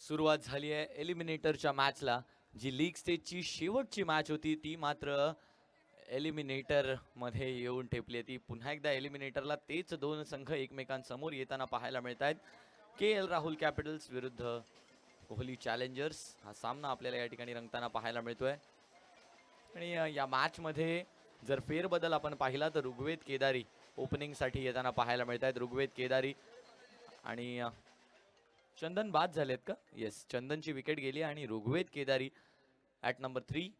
सुरुवात झाली आहे एलिमिनेटरच्या मॅचला. जी लीग स्टेजची शेवटची मॅच होती ती मात्र एलिमिनेटर मध्ये येऊन ठेपली आहे. ती पुन्हा एकदा एलिमिनेटरला तेच दोन संघ एकमेकांसमोर येताना पाहायला मिळत आहेत. KL राहुल कॅपिटल्स विरुद्ध कोहली चॅलेंजर्स हा सामना आपल्याला या ठिकाणी रंगताना पाहायला मिळतोय. आणि या मॅच मध्ये जर फेरबदल आपण पाहिला तर ऋग्वेद केदारी ओपनिंग साठी येताना पाहायला मिळत आहेत. ऋग्वेद केदारी आणि चंदन बाद झालेत का? येस, चंदनची विकेट गेली आणि ऋग्वेद केदारी ॲट नंबर 3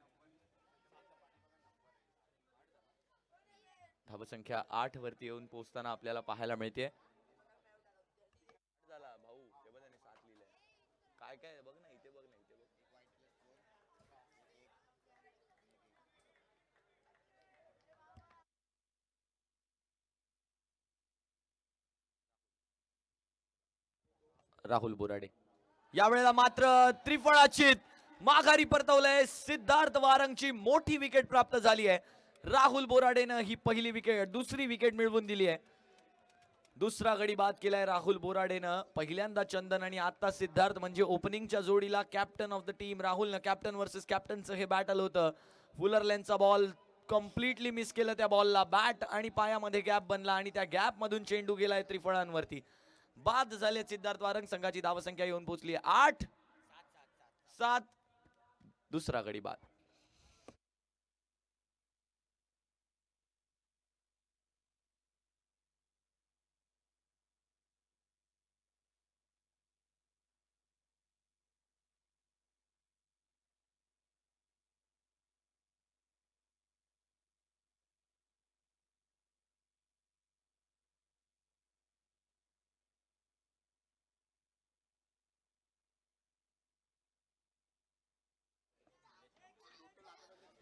धावसंख्या 8 वरती येऊन पोहोचताना आपल्याला पाहायला मिळते. भाऊ ते बघ, 7 लिहिलंय. काय काय बघ ना, इथे बघ ना, इथे बघ. राहुल बोराडे यावेळेला मात्र त्रिफळाचीत माघारी परतवलंय. सिद्धार्थ वारंगची मोठी विकेट प्राप्त झाली आहे. राहुल बोराडेनं ही पहिली विकेट दुसरी विकेट मिळवून दिली आहे. दुसरा गडी बाद केलाय राहुल बोराडेनं. पहिल्यांदा चंदन आणि आता सिद्धार्थ म्हणजे ओपनिंगच्या जोडीला कॅप्टन ऑफ द टीम राहुलनं कॅप्टन वर्सेस कॅप्टनचं हे बॅटल होतं. फुलरलेनचा बॉल कम्प्लिटली मिस केलं. त्या बॉलला बॅट आणि पायामध्ये गॅप बनला आणि त्या गॅप मधून चेंडू गेलाय त्रिफळांवरती. बाद झाले सिद्धार्थ वारंग. संघाची धावसंख्या येऊन पोहोचली 8-7. दुसरा गडी बाद.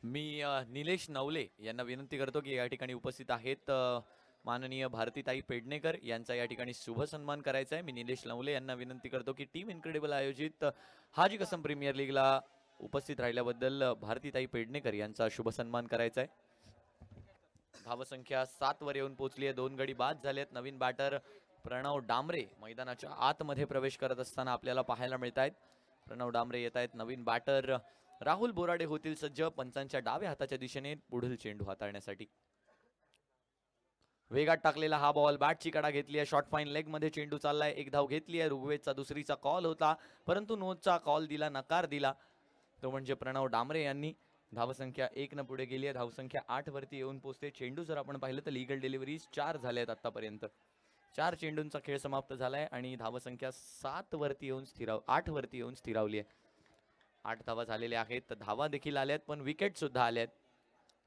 मी निलेश नवले यांना विनंती करतो की या ठिकाणी उपस्थित आहेत माननीय भारतीताई पेडणेकर यांचा या ठिकाणी शुभ सन्मान करायचा आहे. मी निलेश नवले यांना विनंती करतो की टीम इनक्रेडिबल आयोजित हाजी कसम प्रीमियर लीगला उपस्थित राहिल्याबद्दल भारतीताई पेडणेकर यांचा शुभ सन्मान करायचा आहे. धावसंख्या 7 वर येऊन पोहोचली आहे. 2 गडी बाद झालेत. नवीन बॅटर प्रणव डांबरे मैदानाच्या आतमध्ये प्रवेश करत असताना आपल्याला पाहायला मिळत आहेत. प्रणव डांबरे येत आहेत. नवीन बॅटर राहुल बोराडे होतील सज्ज पंचांच्या डाव्या हाताच्या दिशेने पुढील चेंडू हाताळण्यासाठी. वेगात टाकलेला हा बॉल बॅटची कडा घेतली आहे. शॉर्ट फाईन लेग मध्ये चेंडू चाललाय. एक धाव घेतली आहे. ऋग्वेदचा दुसरीचा कॉल होता परंतु नोचा कॉल दिला, नकार दिला तो म्हणजे प्रणव डांबरे यांनी. धावसंख्या 1 न पुढे गेली आहे. धावसंख्या 8 वरती येऊन पोहोचते. चेंडू जर आपण पाहिलं तर लिगल डिलिव्हरीज 4 झाल्या आहेत आतापर्यंत. 4 चेंडूंचा खेळ समाप्त झालाय आणि धावसंख्या 7 वरती येऊन 8 वरती येऊन स्थिरावली आहे. 8 धावा झालेल्या आहेत. धावा देखील आल्यात पण विकेट सुद्धा आल्यात.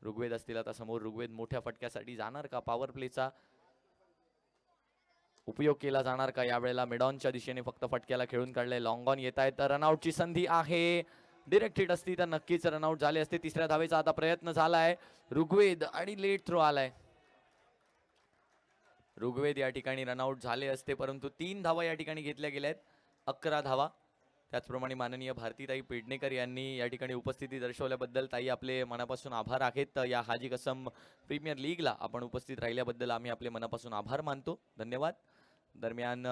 ऋग्वेद असतील आता समोर. ऋग्वेद मोठ्या फटक्यासाठी जाणार का? पॉवर प्लेचा उपयोग केला जाणार का यावेळेला? मिडॉनच्या दिशेने फक्त फटक्याला खेळून काढले. लॉंग ऑन येत आहे तर रनआउटची संधी आहे. डिरेक्ट हिट असती तर नक्कीच रनआउट झाले असते. तिसऱ्या धावेचा आता प्रयत्न झालाय ऋग्वेद आणि लेट थ्रो आलाय. ऋग्वेद या ठिकाणी रनआउट झाले असते परंतु 3 धावा या ठिकाणी घेतल्या गेल्यात. 11 धावा. त्याचप्रमाणे माननीय भारतीताई पेडणेकर यांनी या ठिकाणी उपस्थिती दर्शवल्याबद्दल ताई आपले मनापासून आभार आहेत. या हाजी कसम प्रीमियर लीगला आपण उपस्थित राहिल्याबद्दल आम्ही आपले मनापासून आभार मानतो. धन्यवाद. दरम्यान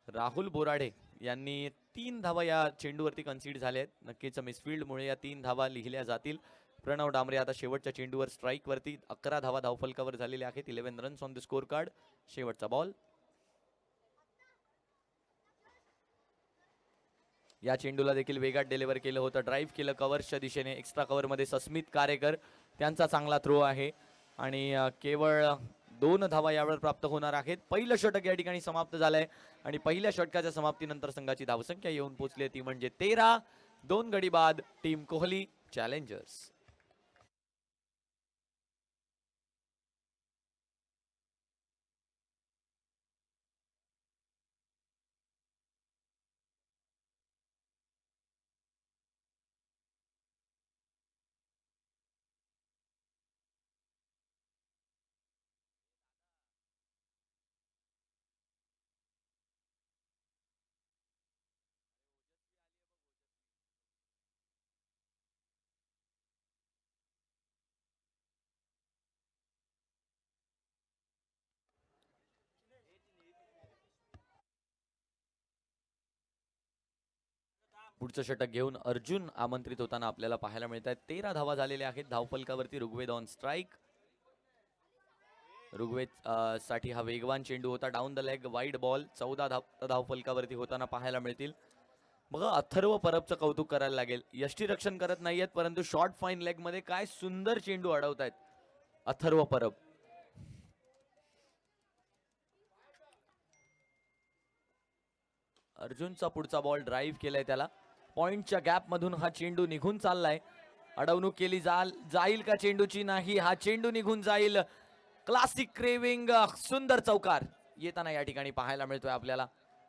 राहुल बोराडे यांनी 3 धावा या चेंडूवरती कन्सीड झाल्या आहेत. नक्कीच मिसफिल्डमुळे या 3 धावा लिहिल्या जातील. प्रणव डांबरे आता शेवटच्या चेंडूवर स्ट्राईक वरती. 11 धावा धावफलकावर झालेल्या आहेत. 11 runs on the score card. शेवटचा बॉल. या चेंडूला देखील वेगात डिलिव्हर केलं होतं. ड्राईव्ह केलं कव्हर्सच्या दिशेने. एक्स्ट्रा कव्हरमध्ये सस्मित कारेकर त्यांचा चांगला थ्रो आहे आणि केवळ 2 धावा यावेळेस प्राप्त होणार आहेत. पहिलं षटक या ठिकाणी समाप्त झालंय आणि पहिल्या षटकाच्या समाप्तीनंतर संघाची धावसंख्या येऊन पोहोचली ती म्हणजे 13. 2 गडी बाद टीम कोहली चॅलेंजर्स. पुढचं षटक घेऊन अर्जुन आमंत्रित होताना आपल्याला पाहायला मिळत आहेत. 13 धावा झालेल्या आहेत धावफलकावरती. Rigved on strike. ऋग्वेद साठी हा वेगवान चेंडू होता. Down the leg wide ball. 14 धावफलकावरती होताना पाहायला मिळतील. बघा अथर्व परबचं कौतुक करायला लागेल. यष्टीरक्षण करत नाहीयेत परंतु शॉर्ट फाईन लेग मध्ये काय सुंदर चेंडू अडवतायत अथर्व परब. अर्जुनचा पुढचा बॉल ड्राईव्ह केलाय त्याला. पॉइंटच्या गॅप मधून हा चेंडू निघून चाललाय. अडवणूक केली जाईल का चेंडूची? नाही, हा चेंडू निघून जाईल. Classic craving. सुंदर चौकार येताना या ठिकाणी पाहायला मिळतोय आपल्याला.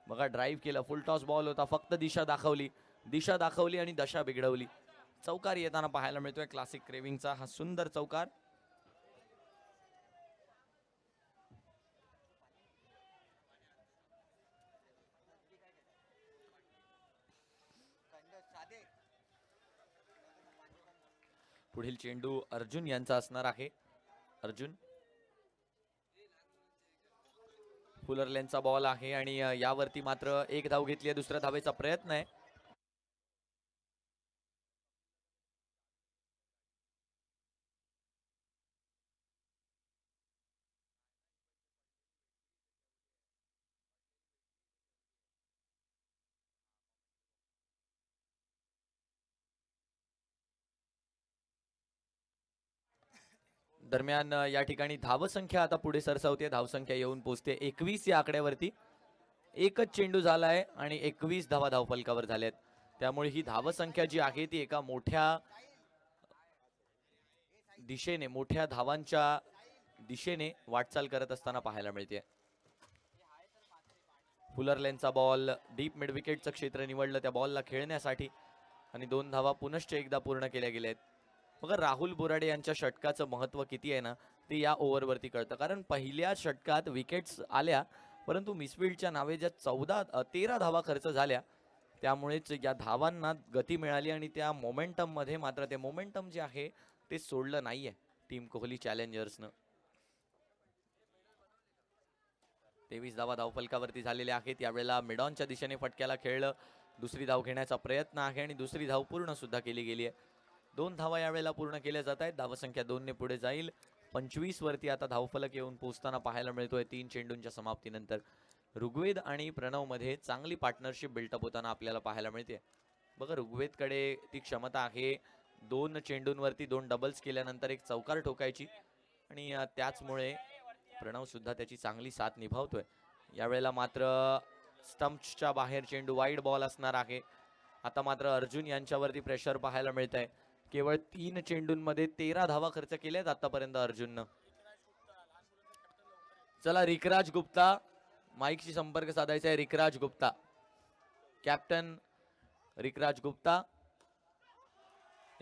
बघा ड्राईव्ह केलं. फुल टॉस बॉल होता. फक्त दिशा दाखवली आणि दशा बिघडवली. चौकार येताना पाहायला मिळतोय क्लासिक क्रेविंगचा हा सुंदर चौकार. पुढील चेंडू अर्जुन यांचा असणार आहे. अर्जुन फुलरलेनचा बॉल आहे आणि यावरती मात्र एक धाव घेतली आहे. दुसऱ्या धावेचा प्रयत्न आहे. दरम्यान या ठिकाणी धावसंख्या आता पुढे सरसावते. धावसंख्या येऊन पोहोचते 21 या आकड्यावरती. एकच चेंडू झालाय आणि 21 धावा धावफलकावर झाल्यात. त्यामुळे ही धावसंख्या जी आहे ती एका मोठ्या दिशेने, मोठ्या धावांच्या दिशेने वाटचाल करत असताना पाहायला मिळते. फुलरलेनचा बॉल. डीप मिड विकेटचं क्षेत्र निवडलं त्या बॉलला खेळण्यासाठी आणि 2 धावा पुनश्च एकदा पूर्ण केल्या गेल्या आहेत. बघा राहुल बोराडे यांच्या षटकाचं महत्व किती आहे ना ते या ओव्हरवरती कळतं. कारण पहिल्या षटकात विकेट्स आल्या परंतु मिसफिल्डच्या नावे ज्या 13 धावा खर्च झाल्या त्यामुळेच या धावांना गती मिळाली आणि त्या मोमेंटम मध्ये मात्र ते मोमेंटम जे आहे ते सोडलं नाहीये टीम कोहली चॅलेंजर्सनं. 23 धावा धावफलकावरती झालेल्या आहेत. यावेळेला मिडॉनच्या दिशेने फटक्याला खेळलं. दुसरी धाव घेण्याचा प्रयत्न आहे आणि दुसरी धाव पूर्ण सुद्धा केली गेली आहे. 2 धावा यावेळेला पूर्ण केल्या जात आहेत. धावसंख्या 2 ने पुढे जाईल. 25 वरती आता धावफलक येऊन पोहोचताना पाहायला मिळतोय 3 चेंडूंच्या समाप्तीनंतर. ऋग्वेद आणि प्रणव मध्ये चांगली पार्टनरशिप बिल्टअप होताना आपल्याला पाहायला मिळते. बघा ऋग्वेदकडे ती क्षमता आहे 2 चेंडूंवरती 2 डबल्स केल्यानंतर एक चौकार ठोकायची आणि त्याचमुळे प्रणव सुद्धा त्याची चांगली साथ निभावतोय. यावेळेला मात्र स्टंप्सच्या बाहेर चेंडू वाईड बॉल असणार आहे. आता मात्र अर्जुन यांच्यावरती प्रेशर पाहायला मिळत आहे. केवळ 3 चेंडूंमध्ये 13 धावा खर्च केल्यात आतापर्यंत अर्जुननं. चला रिकराज गुप्ता माईकशी संपर्क साधायचा आहे. रिकराज गुप्ता, कॅप्टन रिकराज गुप्ता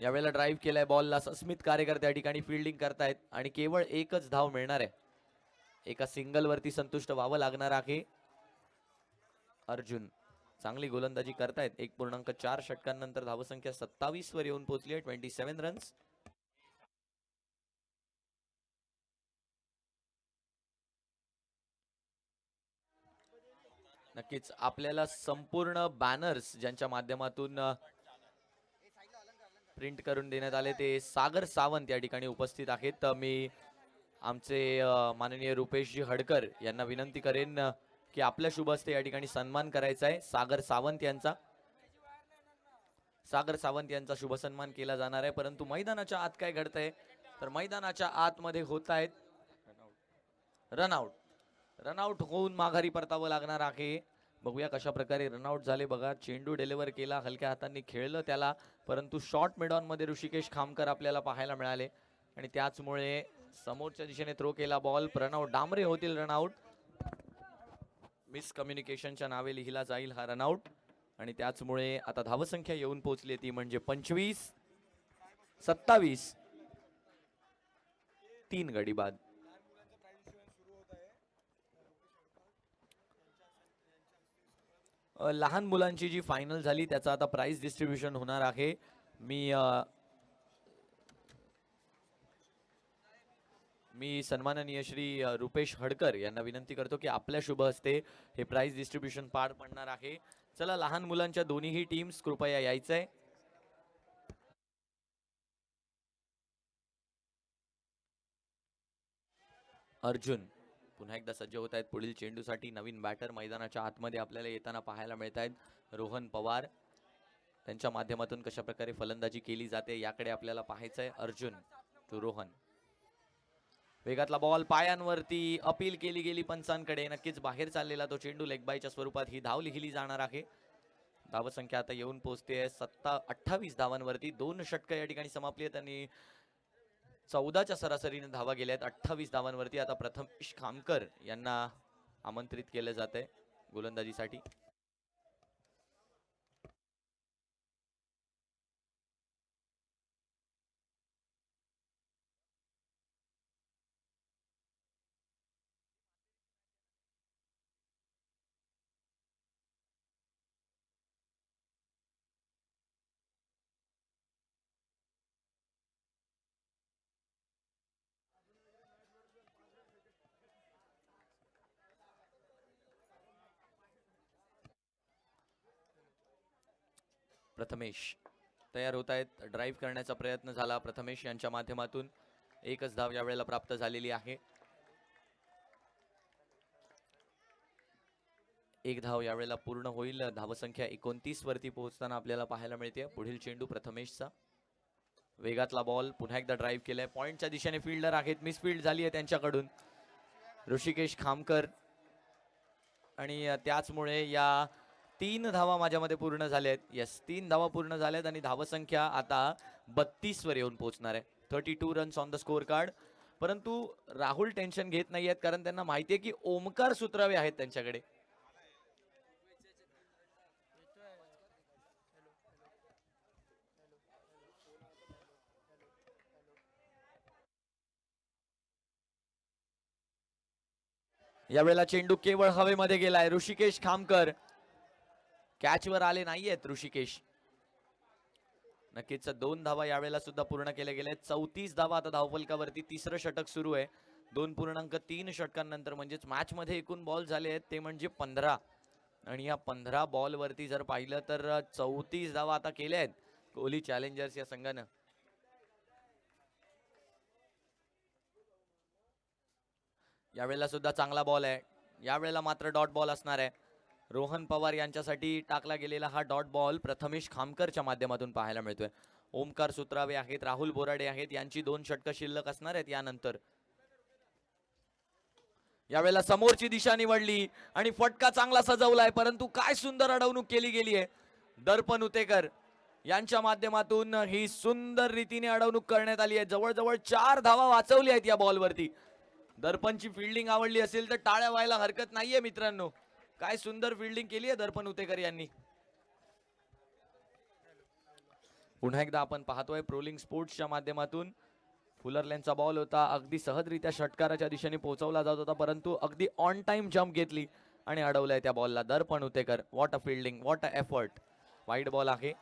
यावेळेला ड्राईव्ह केलाय बॉलला. सस्मित कार्यकर्ते या ठिकाणी फिल्डिंग करतायत आणि केवळ एकच धाव मिळणार आहे. एका सिंगल वरती संतुष्ट व्हावं लागणार आहे. अर्जुन चांगली गोलंदाजी करतायत. 1.4 षटकांनंतर धावसंख्या 27 वर येऊन पोहोचली आहे. 27 रन्स. नक्कीच आपल्याला संपूर्ण बॅनर्स ज्यांच्या माध्यमातून प्रिंट करून देण्यात आले ते सागर सावंत या ठिकाणी उपस्थित आहेत. मी आमचे माननीय रुपेशजी हडकर यांना विनंती करेन की आपल्या शुभ हस्ते या ठिकाणी सन्मान करायचा आहे सागर सावंत यांचा. सागर सावंत यांचा शुभ सन्मान केला जाणार आहे. परंतु मैदानाच्या आत काय घडतंय तर मैदानाच्या आतमध्ये होत आहेत रनआउट. रनआउट होऊन माघारी परतावं लागणार आहे. बघूया कशा प्रकारे रनआउट झाले. बघा चेंडू डिलिव्हर केला, हलक्या हातांनी खेळलं त्याला, परंतु शॉर्ट मिडॉन मध्ये ऋषिकेश खामकर आपल्याला पाहायला मिळाले आणि त्याचमुळे समोरच्या दिशेने थ्रो केला बॉल. प्रणव डांबरे होतील रनआउट. मिसकम्युनिकेशनच्या नावे लिहिला जाईल हा रनआउट आणि त्याचमुळे आता धावसंख्या येऊन पोहोचली ती म्हणजे 25, 27, 3 गडी बाद. लहान मुलांची जी फायनल झाली त्याचा आता प्राइस डिस्ट्रीब्युशन होणार आहे. मी सन्माननीय श्री रुपेश हडकर यांना विनंती करतो की आपल्या शुभ हस्ते हे प्राइस डिस्ट्रीब्युशन पार पडणार आहे. चला लहान मुलांच्या दोन्हीही टीम्स कृपया यायचंय. अर्जुन पुन्हा एकदा सज्ज होत आहेत पुढील चेंडूसाठी. नवीन बॅटर मैदानाच्या आतमध्ये आपल्याला येताना पाहायला मिळत आहेत. रोहन पवार त्यांच्या माध्यमातून कशा प्रकारे फलंदाजी केली जाते याकडे आपल्याला पाहायचंय. अर्जुन टू रोहन. वेगातला बॉल पायांवरती अपील केली गेली पंचांकडे. नक्कीच बाहेर चाललेला तो चेंडू लेगबायच्या स्वरूपात ही धाव लिहिली जाणार आहे. धावसंख्या आता येऊन पोहोचते 28 धावांवरती. 2 षटकं या ठिकाणी समाप्ली आहेत आणि 14च्या सरासरीने धावा गेल्यात 28 धावांवरती. आता प्रथमेश खामकर यांना आमंत्रित केलं जात आहे गोलंदाजीसाठी. प्रथमेश तयार होत आहेत. ड्राईव्ह करण्याचा प्रयत्न झाला प्रथमेश यांच्या माध्यमातून. एकच धाव यावेळेला प्राप्त झालेली आहे. एक धाव यावेळेला पूर्ण होईल. धावसंख्या 29 वरती पोहोचताना आपल्याला पाहायला मिळते. पुढील चेंडू प्रथमेशचा. वेगातला बॉल पुन्हा एकदा ड्राईव्ह केलाय. पॉइंटच्या दिशेने फिल्डर आहेत. मिसफिल्ड झाली आहे त्यांच्याकडून. ऋषिकेश खामकर आणि त्याचमुळे या 3 धावा माझ्यामध्ये पूर्ण झाल्या आहेत. येस 3 धावा पूर्ण झाल्यात आणि धावसंख्या आता 32 वर येऊन पोहोचणार आहे. 32 runs on the score card. परंतु राहुल टेन्शन घेत नाहीयेत कारण त्यांना माहिती आहे की ओमकार सुत्रावे आहेत त्यांच्याकडे. यावेळेला चेंडू केवळ हवेमध्ये गेलाय. ऋषिकेश खामकर कॅचवर आले नाहीयेत. ऋषिकेश नक्कीच 2 धावा यावेळेला सुद्धा पूर्ण केल्या गेल्या. 34 धावा आता धावफलकावरती. तिसरं षटक सुरू आहे. 2.3 षटकांनंतर म्हणजेच मॅच मध्ये एकूण बॉल झाले आहेत ते म्हणजे 15 आणि या 15 बॉल वरती जर पाहिलं तर 34 धावा आता केल्या आहेत कोहली चॅलेंजर्स या संघानं. यावेळेला सुद्धा चांगला बॉल आहे. यावेळेला मात्र डॉट बॉल असणार आहे. रोहन पवार यांच्यासाठी टाकला गेलेला हा डॉट बॉल प्रथमेश खामकरच्या माध्यमातून पाहायला मिळतोय. ओमकार सुत्रावे आहेत. राहुल बोराडे आहेत. यांची 2 षटकं शिल्लक असणार आहेत यानंतर. यावेळेला समोरची दिशा निवडली आणि फटका चांगला सजवलाय परंतु काय सुंदर अडवणूक केली गेली आहे. दर्पण उतेकर यांच्या माध्यमातून ही सुंदर रीतीने अडवणूक करण्यात आली आहे. जवळजवळ 4 धावा वाचवली आहेत या बॉलवरती. दर्पणची फिल्डिंग आवडली असेल तर टाळ्या व्हायला हरकत नाहीये मित्रांनो. काय सुंदर फिल्डिंग केली आहे दर्पण उतेकर यांनी. पुन्हा एकदा आपण पाहतोय प्रोलिंग स्पोर्ट्सच्या माध्यमातून. फुलरलँडचा बॉल होता. अगदी सहजरित्या षटकाराच्या दिशेने पोहोचवला जात होता परंतु अगदी ऑन टाइम जंप घेतली आणि अडवलाय त्या बॉलला Darpan Utekar. What a fielding, what a effort. Wide ball आहे.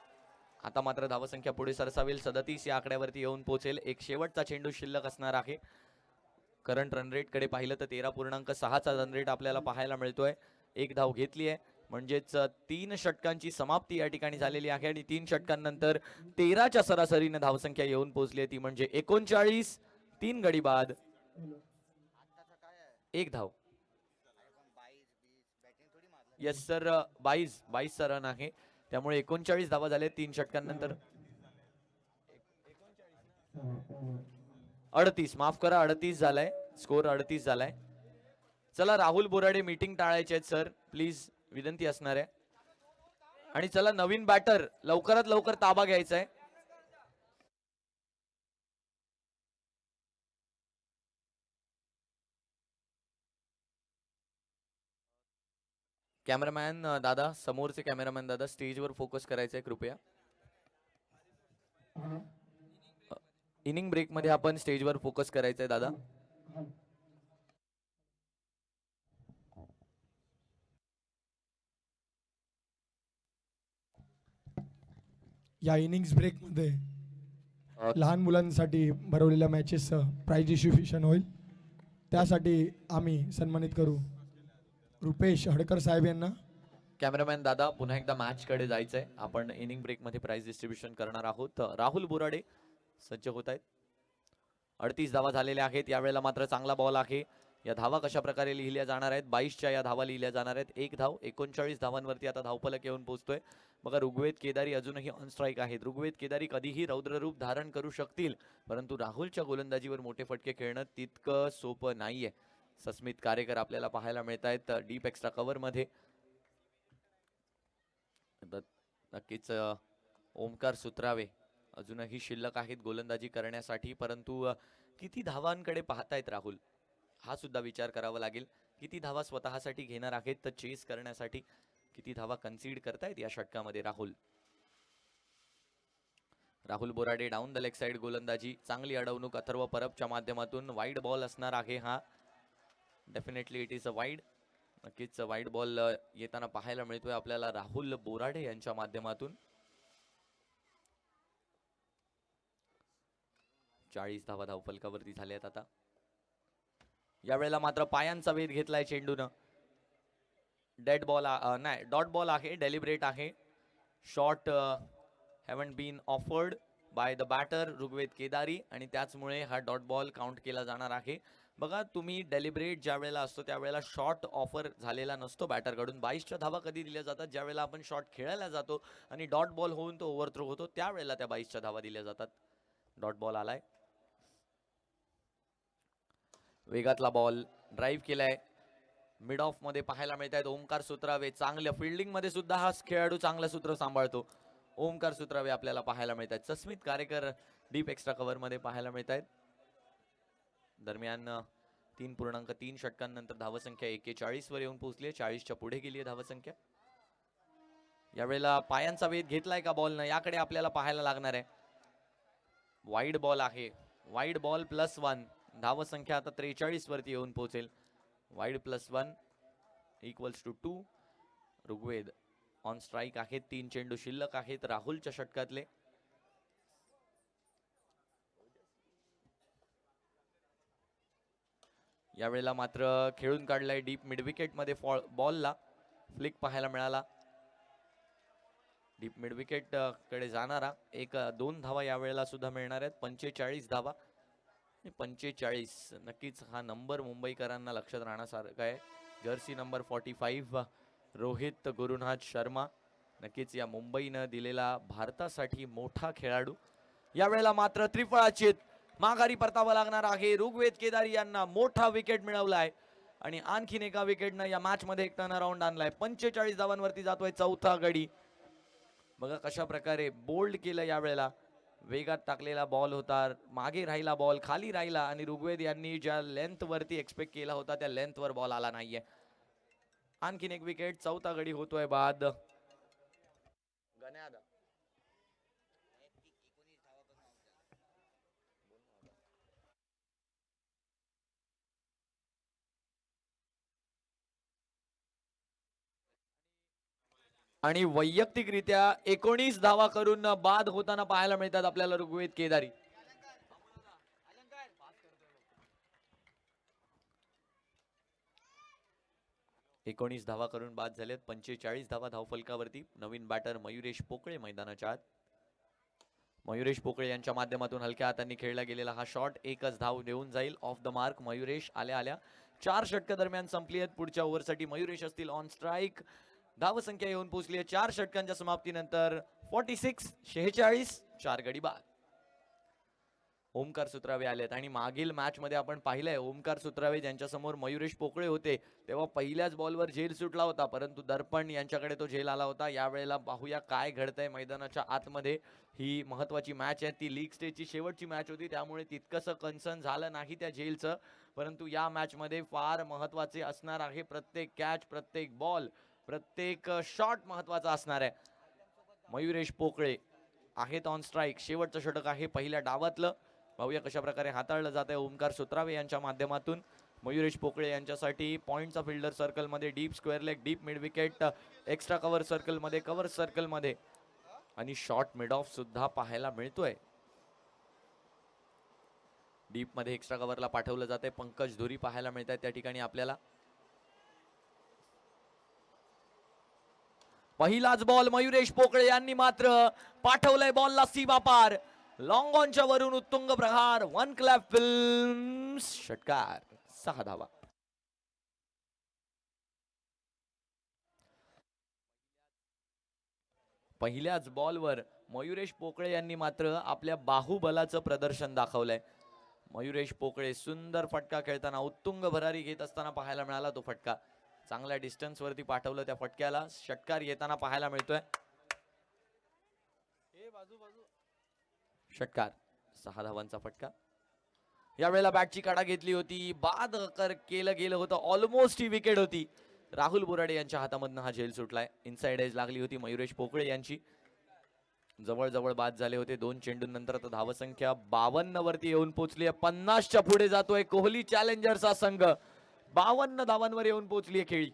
आता मात्र धावसंख्या पुढे सरसावेल. 37 या आकड्यावरती येऊन पोहोचेल. एक शेवटचा चेंडू शिल्लक असणार आहे. करंट रन रेट कडे पाहिलं तर 13.6चा रन रेट आपल्याला पाहायला मिळतोय. एक धाव घेतली आहे म्हणजेच 3 षटकांची समाप्ती या ठिकाणी झालेली आहे आणि 3 षटकांनंतर 13च्या सरासरीने धावसंख्या येऊन पोहोचली आहे ती म्हणजे 39. 3 गडी बाद 1 धाव. येस सर 22चा रन आहे त्यामुळे 39 धावा झाले 3 षटकांनंतर. 38 माफ करा 38 झालाय स्कोर. 38 झालाय. चला राहुल बोराडे मीटिंग टाळायचे आहेत सर प्लीज विनंती असणार आहे. आणि चला नवीन बॅटर लवकरात लवकर ताबा घ्यायचा आहे. कॅमेरामॅन दादा समोरचे कॅमेरामॅन दादा स्टेजवर फोकस करायचंय कृपया. इनिंग ब्रेक मध्ये आपण स्टेजवर फोकस करायचंय दादा. या इनिंग्स ब्रेकमध्ये लहान मुलांसाठी भरवलेल्या मॅचेस प्राइज डिस्ट्रीब्युशन होईल. त्यासाठी आम्ही सन्मानित करू रुपेश हडकर साहेब यांना. कॅमेरामॅन दादा पुन्हा एकदा मॅच कडे जायचंय. आपण इनिंग ब्रेक मध्ये प्राइस डिस्ट्रीब्युशन करणार आहोत. राहुल बोराडे सज्ज होत आहेत. 38 धावा झालेल्या आहेत. यावेळेला मात्र चांगला बॉल आहे. या धावा कशा प्रकारे लिहिल्या जाणार आहेत? 22च्या या धावा लिहिल्या जाणार आहेत. एक धाव 39 धावांवरती आता धावफलक येऊन पोहोचतोय. बघा ऋग्वेद केदारी अजूनही ऑन स्ट्राईक आहेत. ऋग्वेद केदारी कधीही रौद्ररूप धारण करू शकतील, परंतु राहुलच्या गोलंदाजीवर मोठे फटके खेळणं तितकं सोपं नाहीये. सस्मित कारेकर आपल्याला पाहायला मिळत आहेत डीप एक्स्ट्रा कव्हर मध्ये. नक्कीच ओमकार सुत्रावे अजूनही शिल्लक आहेत गोलंदाजी करण्यासाठी, परंतु किती धावांकडे पाहतायत राहुल हा सुद्धा विचार करावा लागेल. किती धावा स्वतःसाठी घेणार आहेत तर चेस करण्यासाठी, किती धावा कन्सीड करतायत या षटकामध्ये Rahul. Rahul Borade down the leg side गोलंदाजी. चांगली अडवणूक अथर्व परबच्या माध्यमातून. वाईड बॉल असणार आहे हा. Definitely it is a wide. नक्कीच वाईड बॉल येताना पाहायला मिळतोय आपल्याला राहुल बोराडे यांच्या माध्यमातून. 40 धावा धावफलकावरती झाल्यात आता. यावेळेला मात्र पायांचा वेध घेतलाय चेंडूनं. डेड बॉल नाही, डॉट बॉल आहे. डेलिब्रेट आहे. Shot haven't been offered by the batter Rigved Kedari आणि त्याचमुळे हा डॉट बॉल काउंट केला जाणार आहे. बघा तुम्ही डेलिब्रेट ज्या वेळेला असतो त्यावेळेला शॉट ऑफर झालेला नसतो बॅटरकडून. 22च्या धावा कधी दिल्या जातात? ज्या वेळेला आपण शॉट खेळायला जातो आणि डॉट बॉल होऊन तो ओव्हरथ्रो होतो त्यावेळेला त्या 22च्या धावा दिल्या जातात. डॉट बॉल आलाय. वेगातला बॉल ड्राईव्ह केलाय. मिड ऑफ मध्ये पाहायला मिळत आहेत ओमकार सुत्रावे. चांगल्या फिल्डिंग मध्ये सुद्धा हा खेळाडू चांगलं सूत्र सांभाळतो. ओमकार सुत्रावे आपल्याला पाहायला मिळत आहेत. Sasmit Karekar deep extra cover मध्ये पाहायला मिळत आहेत. दरम्यान 3.3 षटकांनंतर धावसंख्या 41 वर येऊन पोहोचली. 40च्या पुढे गेली आहे धावसंख्या. यावेळेला पायांचा वेध घेतलाय का बॉलनं याकडे आपल्याला पाहायला लागणार आहे. वाईड बॉल आहे. Wide ball +1. धावसंख्या आता 43 वरती येऊन पोहोचेल. Wide +1 equals to 2. Rigved on strike आहेत. 3 चेंडू शिल्लक आहेत राहुलच्या षटकातले. यावेळेला मात्र खेळून काढलाय डीप मिड विकेट मध्ये. बॉलला फ्लिक पाहायला मिळाला. डीप मिड विकेट कडे जाणारा 1-2 धावा यावेळेला सुद्धा मिळणार आहेत. 45 धावा. 45 नक्कीच हा नंबर मुंबईकरांना लक्षात राहण्यासारखा आहे. Jersey number 45 Rohit Gurunath Sharma. नक्कीच या मुंबईनं दिलेला भारतासाठी मोठा खेळाडू. यावेळेला मात्र त्रिफळाचीत माघारी परतावा लागणार आहे. ऋग्वेद केदारी यांना मोठा विकेट मिळवलाय आणि आणखीन एका विकेटनं या मॅच मध्ये एक टर्न अराउंड आणलाय. 45 धावांवरती जातोय चौथा गडी. बघा कशा प्रकारे बोल्ड केलं. यावेळेला वेगात टाकलेला बॉल होता. मागे राहिला बॉल, खाली राहिला आणि ऋग्वेद यांनी ज्या लेंथ वरती एक्सपेक्ट केला होता त्या लेंथ वर बॉल आला नाहीये. आणखीन एक विकेट. चौथा गडी होतोय बाद. गण्यादा 19 वैयक्तिकरित्या 19 धावा करून बाद होताना पाहायला मिळतात आपल्याला ऋग्वेद केदारी. एकोणीस धावा करून बाद झालेत. 45 धावा धावफलकावरती. नवीन बॅटर मयुरेश पोकळे मैदानाच्या आत. मयुरेश पोकळे यांच्या माध्यमातून हलक्या हातांनी खेळला गेलेला हा शॉट एकच धाव देऊन जाईल. ऑफ द मार्क मयुरेश आल्या आल्या. 4 षटक दरम्यान संपली आहेत. पुढच्या ओव्हरसाठी मयुरेश असतील ऑन स्ट्राईक. धावसंख्या येऊन पोहोचली आहे 4 षटकांच्या समाप्तीनंतर 46 4 गडी बाद. ओमकार सुत्रावे आलेत आणि मागील मॅच मध्ये आपण पाहिलंय ओमकार सुत्रावे ज्यांच्या समोर मयुरेश पोकळे होते तेव्हा पहिल्याच बॉलवर झेल सुटला होता, परंतु दर्पण यांच्याकडे तो झेल आला होता. यावेळेला पाहूया काय घडतंय मैदानाच्या आतमध्ये. ही महत्वाची मॅच आहे. ती लीग स्टेजची शेवटची मॅच होती त्यामुळे तितकंसं कन्सर्न झालं नाही त्या झेलचं, परंतु या मॅच मध्ये फार महत्वाचे असणार आहे. प्रत्येक कॅच, प्रत्येक बॉल, प्रत्येक शॉट महत्वाचा असणार आहे. मयुरेश पोकळे आहेत ऑन स्ट्राईक. शेवटचं षटक आहे पहिल्या डावातलं. पाहूया कशा प्रकारे हाताळलं जात आहे ओमकार सुत्रावे यांच्या माध्यमातून. मयुरेश पोकळे यांच्यासाठी पॉइंटचा फिल्डर सर्कल मध्ये, deep square leg, deep mid wicket, extra cover circle मध्ये, कव्हर सर्कल मध्ये आणि शॉर्ट मिड ऑफ सुद्धा पाहायला मिळतोय. डीप मध्ये एक्स्ट्रा कव्हरला पाठवलं जाते. पंकज धुरी पाहायला मिळत आहे त्या ठिकाणी आपल्याला. पहिलाच बॉल मयुरेश पोकळे यांनी मात्र पाठवलंय बॉलला सीमा पार. लॉंग ऑनच्या वरून उत्तुंग प्रहार. वन क्लॅप फिल्म्स षटकार. 6 धावा. पहिल्याच बॉलवर मयुरेश पोकळे यांनी मात्र आपल्या बाहुबलाचं प्रदर्शन दाखवलंय. मयुरेश पोकळे सुंदर फटका खेळताना उत्तुंग भरारी घेत असताना पाहायला मिळाला. तो फटका चांगल्या डिस्टन्स वरती पाठवलं. त्या फटक्याला षटकार येताना पाहायला मिळतोय. षटकार. 6 धावांचा फटका. यावेळेला बॅटची काढा घेतली होती. बाद केलं गेलं होतं. ऑलमोस्ट ही विकेट होती. राहुल बोराडे यांच्या हातामधनं हा झेल सुटलाय. इनसाइड एज लागली होती मयुरेश पोकळे यांची. जवळ बाद झाले होते. 2 चेंडूंनंतर आता धावसंख्या 52 वरती येऊन पोहोचली आहे. 50च्या पुढे जातोय कोहली चॅलेंजर्सचा संघ. 52 धावांवर येऊन पोहोचली आहे खेळी.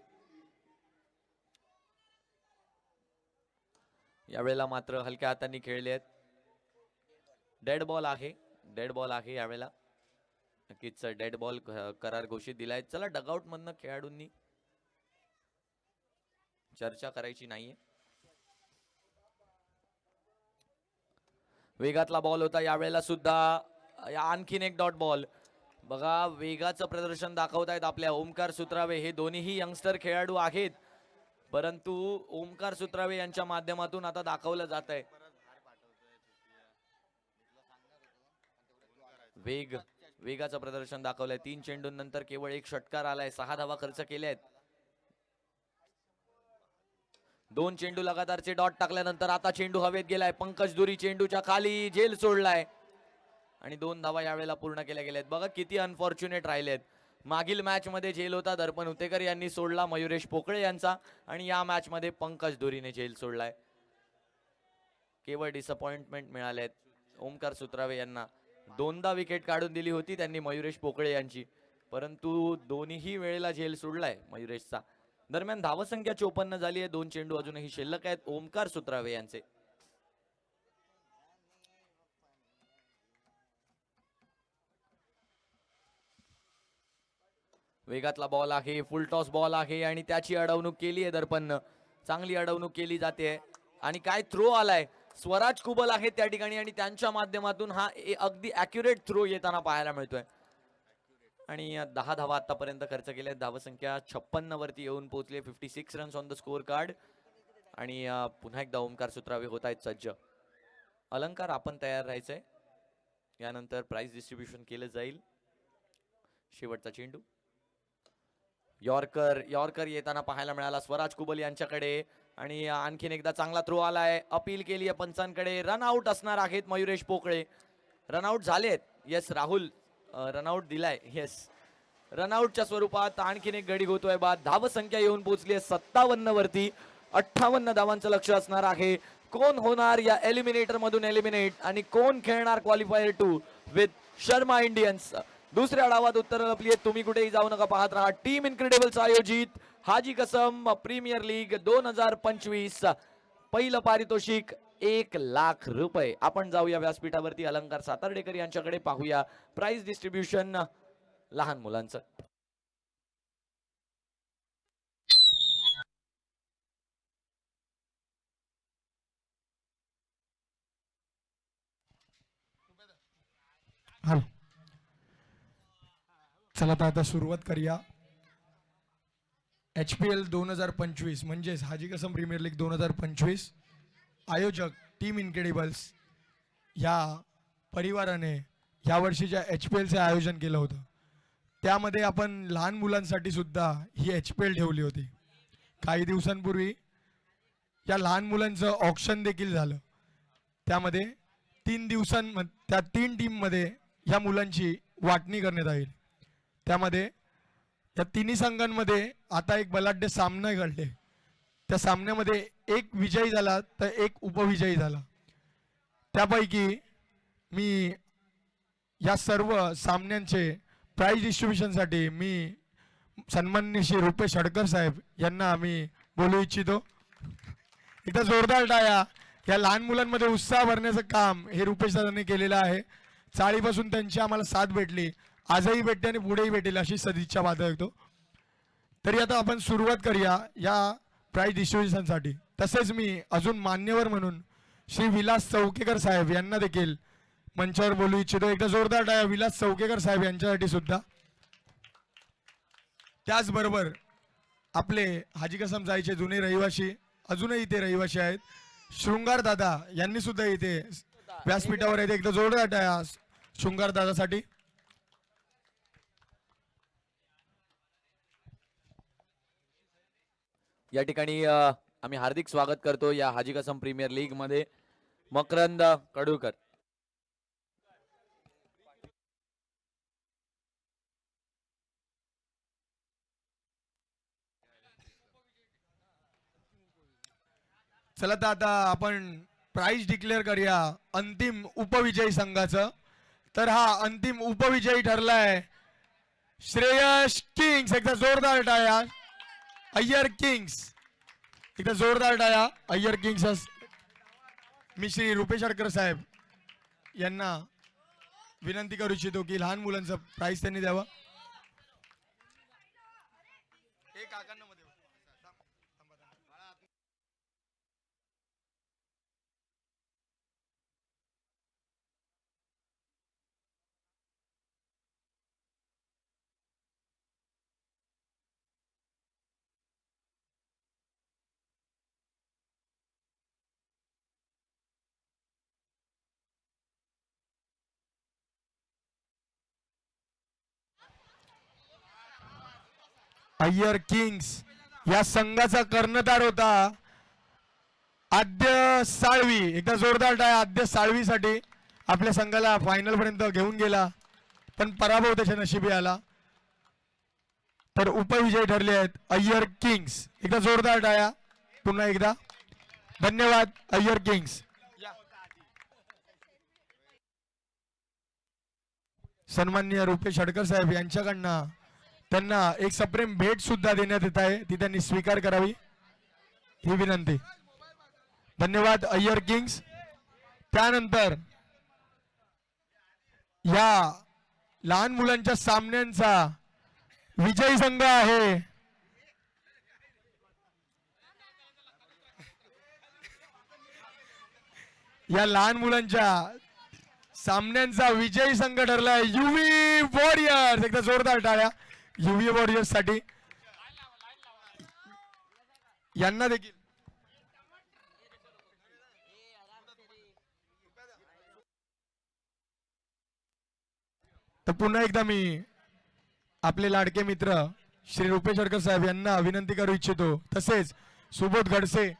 यावेळेला मात्र हलक्या हातांनी खेळले आहेत. डेड बॉल आहे यावेळेला. नक्कीच डेड बॉल करार घोषित दिलाय. चला डगआउट मधनं खेळाडूंनी चर्चा करायची नाहीये. वेगातला बॉल होता यावेळेला सुद्धा. आणखीन एक डॉट बॉल. बघा वेगाचं प्रदर्शन दाखवतायत आपल्या ओमकार सुत्रावे. हे दोन्हीही यंगस्टर खेळाडू आहेत, परंतु ओमकार सुत्रावे यांच्या माध्यमातून आता दाखवलं जात आहे वेगाचं प्रदर्शन दाखवलंय. 3 चेंडूंनंतर केवळ 1 षटकार आलाय. 6 धावा खर्च केल्यात. 2 चेंडू लगातारचे डॉट टाकल्यानंतर आता चेंडू हवेत गेलाय. पंकज दुरी चेंडूच्या खाली झेल सोडलाय आणि 2 धावा यावेळेला पूर्ण केल्या गेल्यात. बघा किती अनफॉर्च्युनेट राहिलेत. मागील मॅच मध्ये झेल होता दर्पण उतेकर यांनी सोडला मयुरेश पोकळे यांचा, आणि या मॅच मध्ये पंकज दुरीने झेल सोडलाय. केवळ डिसअपॉइंटमेंट मिळालेत. ओमकार सुत्रावे यांना 2दा विकेट काढून दिली होती त्यांनी मयुरेश पोकळे यांची, परंतु दोन्ही वेळेला झेल सोडलाय मयुरेशचा. दरम्यान धावसंख्या 54 झाली आहे. 2 चेंडू अजूनही शिल्लक आहेत ओमकार सुत्रावे यांचे. वेगातला बॉल आहे. फुल टॉस बॉल आहे आणि त्याची अडवणूक केली आहे दर्पण. चांगली अडवणूक केली जाते आणि काय थ्रो आलाय. स्वराज कुबल आहे त्या ठिकाणी आणि त्यांच्या माध्यमातून हा अगदी ॲक्युरेट थ्रो येताना पाहायला मिळतोय. आणि 10 धावा आतापर्यंत खर्च केल्या. धावसंख्या 56 वरती येऊन पोहोचली. 56 runs on the score card. आणि पुन्हा एकदा ओमकार सुत्रावे होत आहेत सज्ज. अलंकार आपण तयार राहायचंय. यानंतर प्राइस डिस्ट्रीब्युशन केलं जाईल. शेवटचा चेंडू यॉर्कर येताना पाहायला मिळाला स्वराज कुबल यांच्याकडे, आणि आणखीन एकदा चांगला थ्रो आलाय. अपील केली आहे पंचांकडे. रनआउट असणार आहेत मयुरेश पोकळे. रनआउट झालेत. येस राहुल रनआउट दिलाय. येस रनआउटच्या स्वरूपात आणखीन एक गडी होतोय बाद. धावसंख्या येऊन पोहोचली आहे 57 वरती. 58 धावांचं लक्ष असणार आहे. कोण होणार या एलिमिनेटर मधून एलिमिनेट आणि कोण खेळणार क्वालिफायर 2 विथ शर्मा इंडियन्स. दुसऱ्या डावात उत्तर लपली आहेत. तुम्ही कुठेही जाऊ नका, पाहत राहा टीम इनक्रेडिबल्स आयोजित हाजी कसम प्रीमियर लीग 2025. पहिलं पारितोषिक 1 लाख रुपये. आपण जाऊया व्यासपीठावरती अलंकार सातार्डेकर यांच्याकडे, पाहूया प्राइस डिस्ट्रीब्युशन लहान मुलांचं. चला तर आता सुरुवात करूया. HPL 2025 म्हणजेच हाजी कसम प्रीमियर लीग 2025 आयोजक टीम इनक्रेडिबल्स या परिवाराने या वर्षीच्या HPLचे आयोजन केलं होतं. त्यामध्ये आपण लहान मुलांसाठी सुद्धा ही HPL ठेवली होती. काही दिवसांपूर्वी या लहान मुलांचं ऑक्शन देखील झालं. त्यामध्ये 3 टीममध्ये या मुलांची वाटणी करण्यात येईल. त्यामध्ये या तिन्ही संघांमध्ये आता एक बलाढ्य सामना घडले. त्या सामन्यामध्ये एक विजयी झाला तर एक उपविजयी झाला. त्यापैकी मी या सर्व सामन्यांचे प्राइज डिस्ट्रीब्युशनसाठी मी सन्माननीय श्री रुपेश हडकर साहेब यांना मी बोलू इच्छितो. एकदा जोरदार टाळ्या. या लहान मुलांमध्ये उत्साह भरण्याचं काम हे रुपेश दादांनी केलेलं आहे. चाळीपासून त्यांची आम्हाला साथ भेटली, आजही भेटते आणि पुढेही भेटेल अशी सदिच्छा बाळगतो. तरी आता आपण सुरुवात करूया या प्राइज डिस्ट्रीब्युशनसाठी. तसेच मी अजून मान्यवर म्हणून श्री विलास चौकेकर साहेब यांना देखील मंचावर बोलू इच्छितो. एकदा जोरदार टाळ्या विलास चौकेकर साहेब यांच्यासाठी सुद्धा. त्याचबरोबर आपले हाजी कसम जायचे जुने रहिवासी अजूनही इथे रहिवासी आहेत शृंगार दादा यांनी सुद्धा इथे व्यासपीठावर आहेत. एकदा जोरदार टाळ्या शृंगार दादासाठी. या ठिकाणी आम्ही हार्दिक स्वागत करतो या हाजी कसम प्रीमियर लीग मध्ये मकरंद कडूकर. चला तर आता आपण प्राइज डिक्लेअर करूया अंतिम उपविजयी संघाचं. तर हा अंतिम उपविजयी ठरलाय श्रेयस किंग्स. एकदा जोरदार टाळ्या अय्यर किंग्स. एकदा जोरदार टाळ्या अय्यर किंग्स. मी श्री रुपेश अडकर साहेब यांना विनंती करू इच्छितो की लहान मुलांचं प्राइज त्यांनी द्यावं. अय्यर किंग्स या संघाचा कर्णधार होता आद्य साळवी. एकदा जोरदार टाळ्या आद्य साळवीसाठी. आपल्या संघाला फायनल पर्यंत घेऊन गेला पण पराभव त्याच्या नशिबी आला. तर उपविजयी ठरले आहेत अय्यर किंग्स. एकदा जोरदार टाळ्या पुन्हा एकदा. धन्यवाद अय्यर किंग्स. सन्माननीय रुपेश अडकर साहेब यांच्याकडनं त्यांना एक सप्रेम भेट सुद्धा देण्यात येत आहे ती त्यांनी स्वीकार करावी ही विनंती. धन्यवाद अय्यर किंग्स. त्यानंतर या लहान मुलांच्या सामन्यांचा विजयी संघ आहे या लहान मुलांच्या सामन्यांचा विजयी संघ ठरलाय युवी वॉरियर्स. एकदा जोरदार टाळ्या युवी वॉरियर्स साठी. यांना देखील तर पुन्हा एकदा मी आपले लाडके मित्र श्री रुपेश अडकर साहेब यांना विनंती करू इच्छितो. तसेच सुबोध गडसे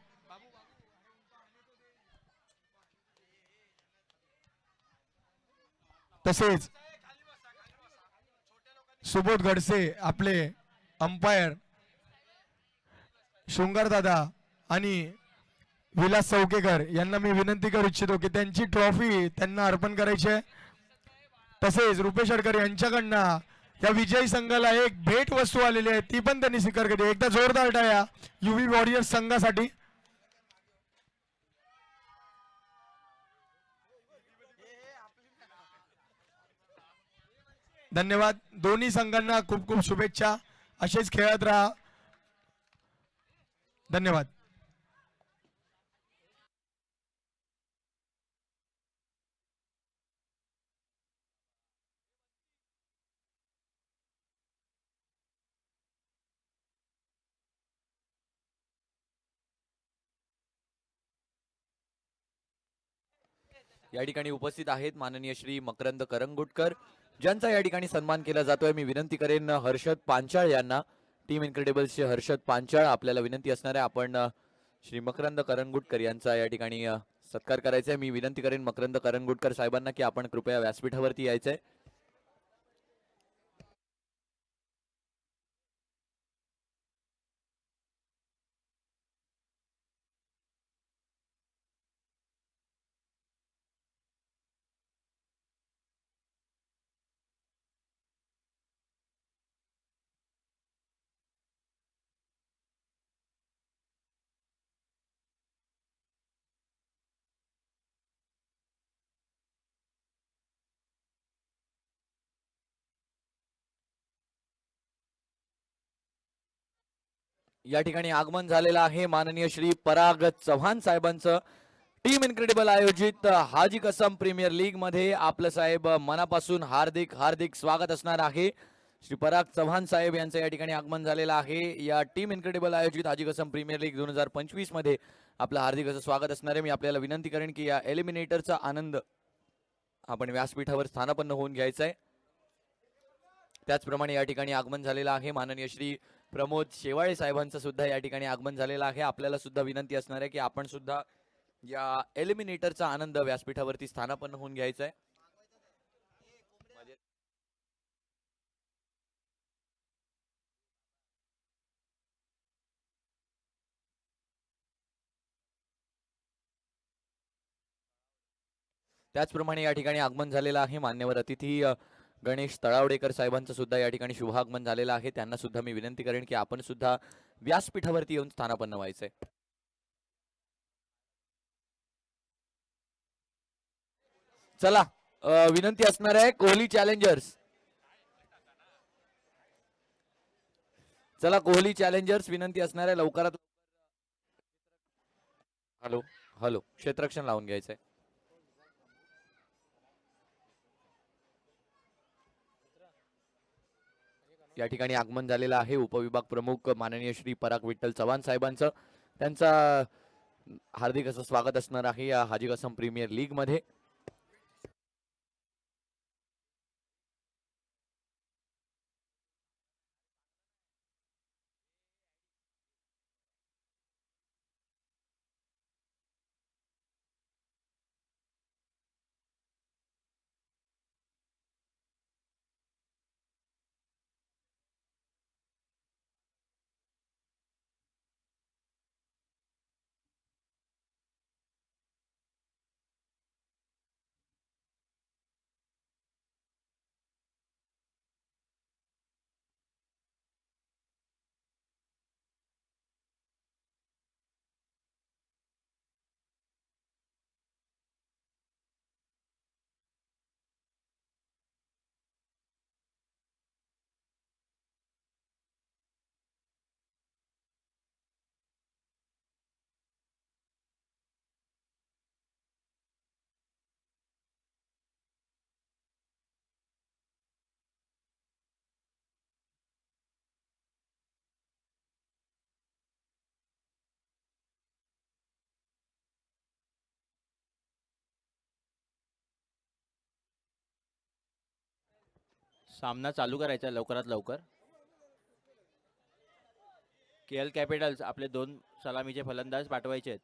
तसेच सुबोध गडसे आपले अंपायर शृंगार दादा आणि विलास चौकेकर यांना मी विनंती करू इच्छितो की त्यांची ट्रॉफी त्यांना अर्पण करायची आहे. तसेच रुपेश अडकर यांच्याकडनं या विजयी संघाला एक भेट वस्तू आलेली आहे ती पण त्यांनी स्वीकार केली. एकदा जोरदार टाळ्या युवी वॉरियर्स संघासाठी. धन्यवाद. दोन्ही संघांना खूप खूप शुभेच्छा. असेच खेळत राहा. धन्यवाद. या ठिकाणी उपस्थित आहेत माननीय श्री मकरंद करंगुटकर ज्यांचा या ठिकाणी सन्मान केला जातोय. मी विनंती करेन हर्षद पांचाळ यांना, टीम इनक्रेडिबल्सचे हर्षद पांचाळ, आपल्याला विनंती असणार आहे आपण श्री मकरंद करंगुटकर यांचा या ठिकाणी सत्कार करायचा आहे. मी विनंती करेन मकरंद करंगुटकर साहेबांना की आपण कृपया व्यासपीठावरती यायचंय. या ठिकाणी आगमन झालेलं आहे माननीय श्री पराग चव्हाण साहेबांचं. टीम इनक्रेडिबल आयोजित हाजी कसम प्रीमियर लीग मध्ये आपलं साहेब मनापासून हार्दिक हार्दिक स्वागत असणार आहे. श्री पराग चव्हाण साहेब यांचं या ठिकाणी आगमन झालेलं आहे. या टीम इनक्रेडिबल आयोजित हाजी कसम प्रीमियर लीग 2025 मध्ये आपलं हार्दिक असं स्वागत असणार आहे. मी आपल्याला विनंती करेन की या एलिमिनेटरचा आनंद आपण व्यासपीठावर स्थानापन्न होऊन घ्यायचा आहे. त्याचप्रमाणे या ठिकाणी आगमन झालेलं आहे माननीय श्री प्रमोद शेवाळे साहेबांचं सुद्धा या ठिकाणी आगमन झालेलं आहे. आपल्याला सुद्धा विनंती असणार आहे की आपण सुद्धा या एलिमिनेटरचा आनंद व्यासपीठावरती स्थानापन्न होऊन घ्यायचा आहे. त्याचप्रमाणे या ठिकाणी आगमन झालेलं आहे मान्यवर अतिथी गणेश तळावडेकर साहेबांचं सुद्धा या ठिकाणी शुभागमन झालेलं आहे. त्यांना सुद्धा मी विनंती करेन की आपण सुद्धा व्यासपीठावरती येऊन स्थानापन्न व्हायचंय. चला विनंती असणार आहे कोहली चॅलेंजर्स. चला कोहली चॅलेंजर्स विनंती असणार आहे लवकरात. हॅलो हॅलो क्षेत्ररक्षण लावून घ्यायचंय. या ठिकाणी आगमन झालेलं आहे उपविभाग प्रमुख माननीय श्री पराग विठ्ठल चव्हाण साहेबांचं. त्यांचा हार्दिक असं स्वागत असणार आहे या हाजी कसम प्रीमियर लीग मध्ये. सामना चालू करायचा लवकरात लवकर. केएल कॅपिटल्स आपले 2 सलामीचे फलंदाज पाठवायचे आहेत.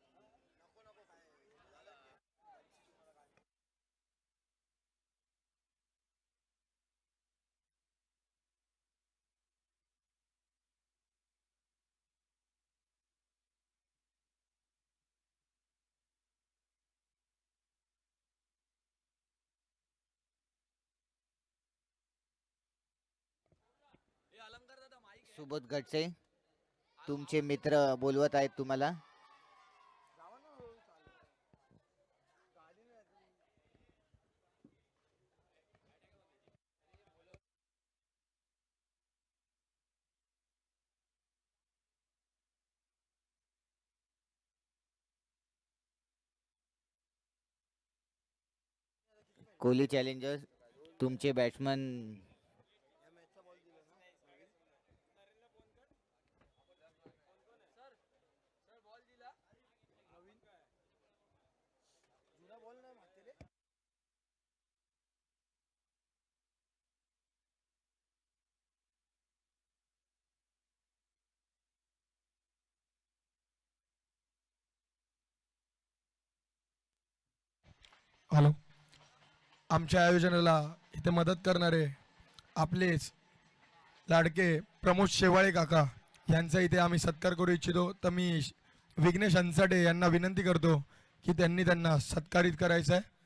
सुबोध गटसे तुमचे मित्र बोलवत आहेत तुम्हाला. कोहली चॅलेंजर्स तुमचे बॅट्समन हॅलो. आमच्या आयोजनाला इथे मदत करणारे आपलेच लाडके प्रमोद शेवाळे काका यांचा इथे आम्ही सत्कार करू इच्छितो. तर मी विघ्नेश अंसाडे यांना विनंती करतो की त्यांना सत्कारित करायचं आहे.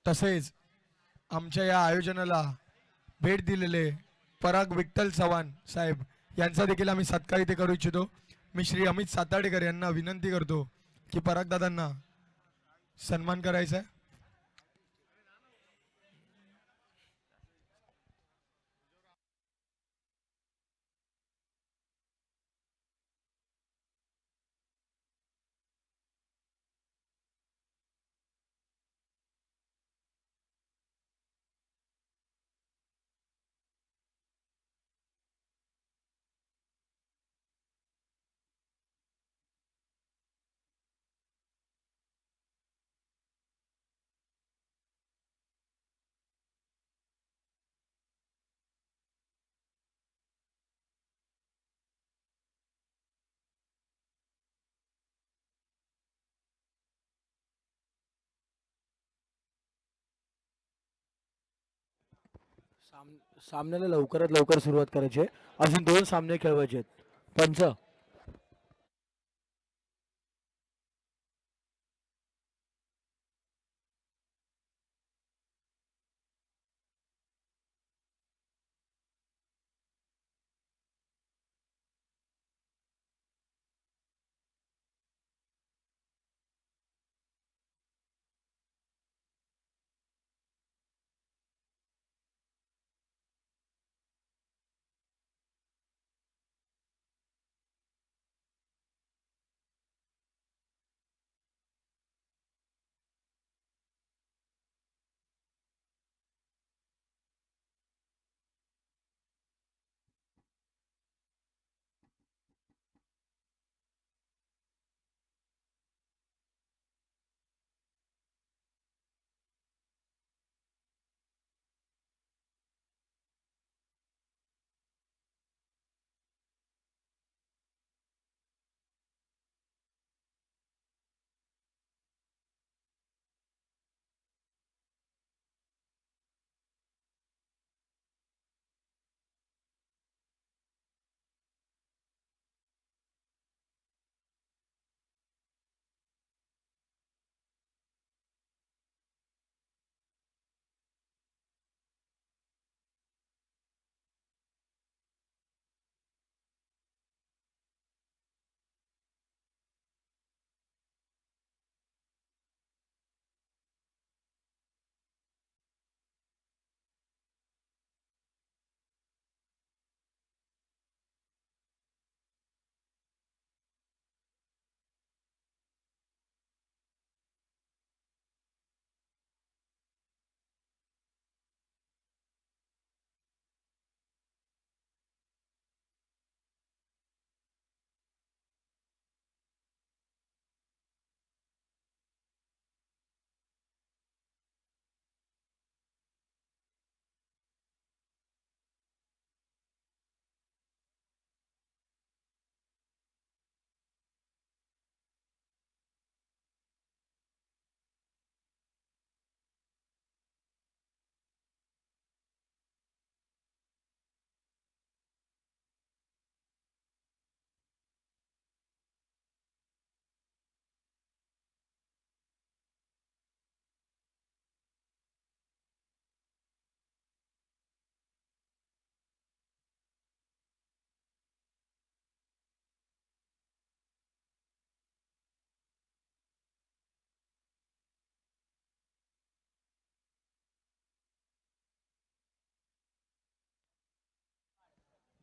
तसेच आमच्या या आयोजनाला भेट दिलेले पराग विठ्ठल चव्हाण साहेब यांचा देखील आम्ही सत्कार इथे करू इच्छितो. मी श्री अमित साताडेकर यांना विनंती करतो की पराग दादांना सन्मान करायचा आहे. सामन्याला लवकरात लवकर सुरुवात करायची आहे. अजून 2 सामने खेळवायचे आहेत. पंच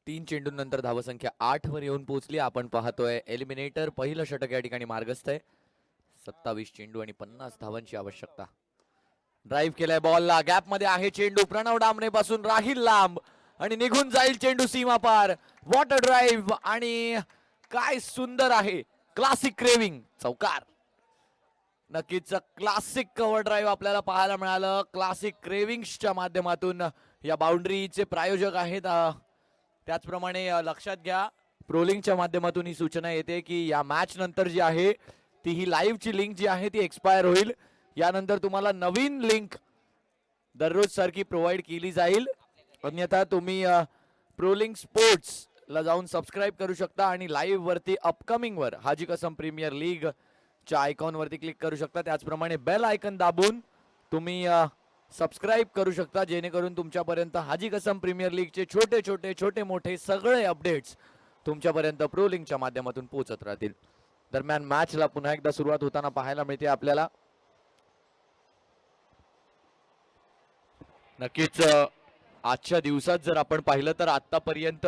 तीन चेंडूंनंतर धावसंख्या 8 वर येऊन पोहोचली. आपण पाहतोय एलिमिनेटर पहिलं षटक या ठिकाणी मार्गस्थ आहे. 27 चेंडू आणि 50 धावांची आवश्यकता. ड्राईव्ह केलाय बॉलला, गॅप मध्ये आहे चेंडू. प्रणव डामणे पासून राहील लांब आणि निघून जाईल चेंडू सीमा पार. वॉटर ड्राईव्ह आणि काय सुंदर आहे, क्लासिक क्रेविंग चौकार. नक्कीच क्लासिक कव्हर ड्राईव्ह आपल्याला पाहायला मिळालं. क्लासिक क्रेविंग्सच्या माध्यमातून या बाउंड्रीचे प्रायोजक आहेत. त्याचप्रमाणे लक्षात घ्या, प्रोलिंगच्या माध्यमातून ही सूचना येते की या मॅच नंतर जी आहे ती ही लाईव्ह ची लिंक जी आहे ती एक्सपायर होईल. यानंतर तुम्हाला नवीन लिंक दररोज सारखी प्रोव्हाइड केली जाईल. अन्यथा तुम्ही प्रोलिंग स्पोर्ट्स ला जाऊन सबस्क्राईब करू शकता आणि लाईव्ह वरती अपकमिंग वर हाजी कसम प्रीमियर लीग च्या आयकॉन वरती क्लिक करू शकता. त्याचप्रमाणे बेल आयकॉन दाबून तुम्ही सबस्क्राईब करू शकता, जेणेकरून तुमच्यापर्यंत हाजी कसम प्रीमियर लीगचे छोटे मोठे सगळे अपडेट्स तुमच्यापर्यंत प्रो लिंकच्या माध्यमातून पोहोचत राहतील. दरम्यान मॅचला पुन्हा एकदा सुरुवात होताना पाहायला मिळते आपल्याला. नक्कीच आजच्या दिवसात जर आपण पाहिलं तर आतापर्यंत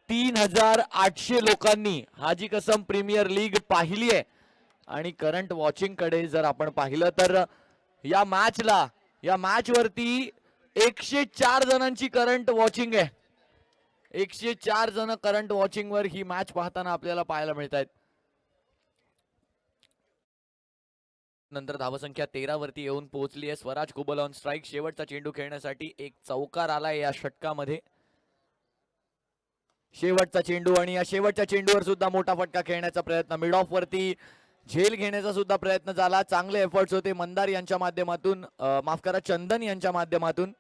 3800 लोकांनी हाजी कसम प्रीमियर लीग पाहिली आहे. आणि करंट वॉचिंग कडे जर आपण पाहिलं तर या मॅच वरती 104 जणांची करंट वॉचिंग आहे. 104 जण करंट वॉचिंग वर ही मॅच पाहताना आपल्याला पाहायला मिळत आहेत. नंतर धावसंख्या 13 वरती येऊन पोहोचली आहे. स्वराज कुबल ऑन स्ट्राईक, शेवटचा चेंडू खेळण्यासाठी एक चौकार आलाय या षटकामध्ये. शेवटचा चेंडू आणि या शेवटच्या चेंडूवर सुद्धा मोठा फटका खेळण्याचा प्रयत्न, मिड ऑफ वरती झेल घेण्याचा सुद्धा प्रयत्न झाला. चांगले एफर्ट्स होते मंदार यांच्या माध्यमातून, माफ करा चंदन यांच्या माध्यमातून.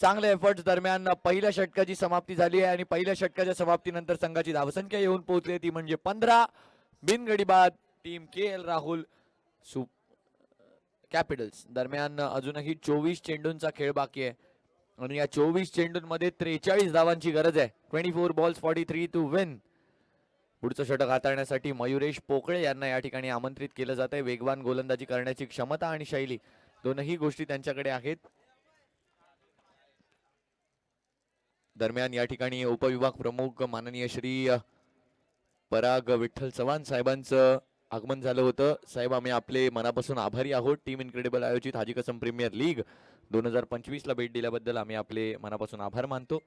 चांगले एफर्ट्स दरम्यान पहिल्या षटकाची समाप्ती झाली आहे आणि पहिल्या षटकाच्या समाप्तीनंतर संघाची धावसंख्या येऊन पोहोचली ती म्हणजे 15. बिनगडी बाद टीम KL राहुल कॅपिटल्स. दरम्यान अजूनही 24 चेंडूंचा खेळ बाकी आहे आणि या 24 चेंडूंमध्ये 43 धावांची गरज आहे. 24 बॉल्स 43 टू विन. पुढचं षटक हाताळण्यासाठी मयुरेश पोकळे यांना या ठिकाणी आमंत्रित केलं जात आहे. वेगवान गोलंदाजी करण्याची क्षमता आणि शैली दोनही गोष्टी त्यांच्याकडे आहेत. दरम्यान या ठिकाणी उपविभाग प्रमुख माननीय श्री पराग विठ्ठल चव्हाण साहेबांचं आगमन झालं होतं. साहेब, आम्ही आपले मनापासून आभारी आहोत. टीम इनक्रेडिबल आयोजित हाजी कसम प्रीमियर लीग 2025 ला भेट दिल्याबद्दल आम्ही आपले मनापासून आभार मानतो.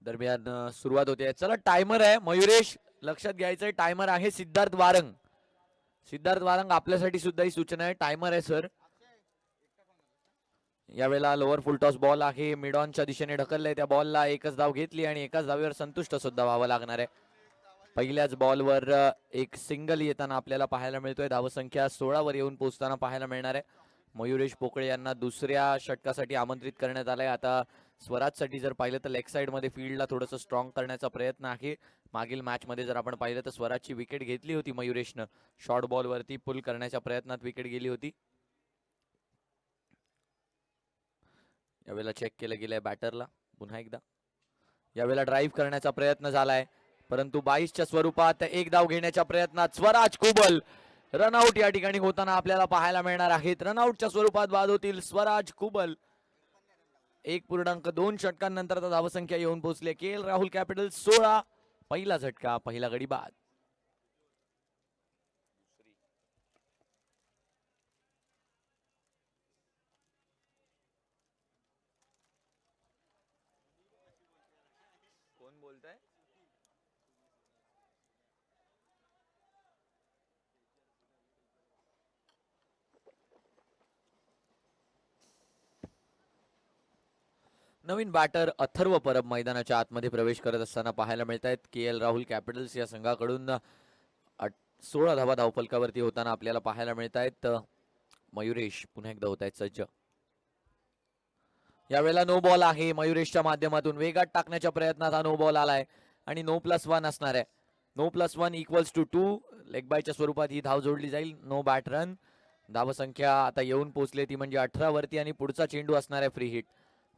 दरम्यान सुरुवात होते. चला, टायमर आहे मयुरेश, लक्षात घ्यायचंय. टायमर आहे. सिद्धार्थ वारंग आपल्यासाठी सुद्धा ही सूचना आहे. टायमर आहे सर. यावेळेला लोअर फुल टॉस बॉल आहे. मिड ऑनच्या दिशेने ढकललंय. त्या बॉलला एकच धाव घेतली आणि एकाच धावेवर संतुष्ट सुद्धा व्हावं लागणार आहे. पहिल्याच बॉलवर एक सिंगल येताना आपल्याला पाहायला मिळतोय. धावसंख्या 16 वर येऊन पोहोचताना पाहायला मिळणार आहे. मयुरेश पोकळे यांना दुसऱ्या षटकासाठी आमंत्रित करण्यात आलंय. आता स्वराजसाठी जर पाहिलं तर लेग साइड मध्ये फील्डला थोडंसं स्ट्रॉंग करण्याचा प्रयत्न आहे. मागील मॅच मध्ये जर आपण पाहिलं तर स्वराजची विकेट घेतली होती मयुरेशनं. शॉर्ट बॉल वरती पुल करण्याच्या प्रयत्नात विकेट गेली होती. यावेळेला चेक केलं गेलंय बॅटरला पुन्हा एकदा. यावेळेला ड्राईव्ह करण्याचा प्रयत्न झालाय, परंतु 22च्या स्वरूपात एक धाव घेण्याच्या प्रयत्नात स्वराज कुबल रनआउट या ठिकाणी होताना आपल्याला पाहायला मिळणार आहेत. रनआउटच्या स्वरूपात बाद होतील स्वराज कुबल. 1.2 षटकांनंतर आता धावसंख्या येऊन पोहोचली. KL Rahul capital 16. पहिला झटका, पहिला गडी बाद. कोण बोलताय? नवीन बॅटर अथर्व परब मैदानाच्या आतमध्ये प्रवेश करत असताना पाहायला मिळत आहेत. KL राहुल कॅपिटल्स या संघाकडून 16 धावा धावफलकावरती होताना आपल्याला पाहायला मिळत आहेत. मयुरेश पुन्हा एकदा होत आहेत सज्ज. यावेळेला नो बॉल आहे. मयुरेशच्या माध्यमातून वेगात टाकण्याच्या प्रयत्नात हा नो बॉल आलाय आणि नो+1 असणार आहे. नो+1 = 2. लेग बायच्या स्वरूपात ही धाव जोडली जाईल. No bat run. धावसंख्या आता येऊन पोहोचली ती म्हणजे 18 वरती आणि पुढचा चेंडू असणार आहे फ्री हिट.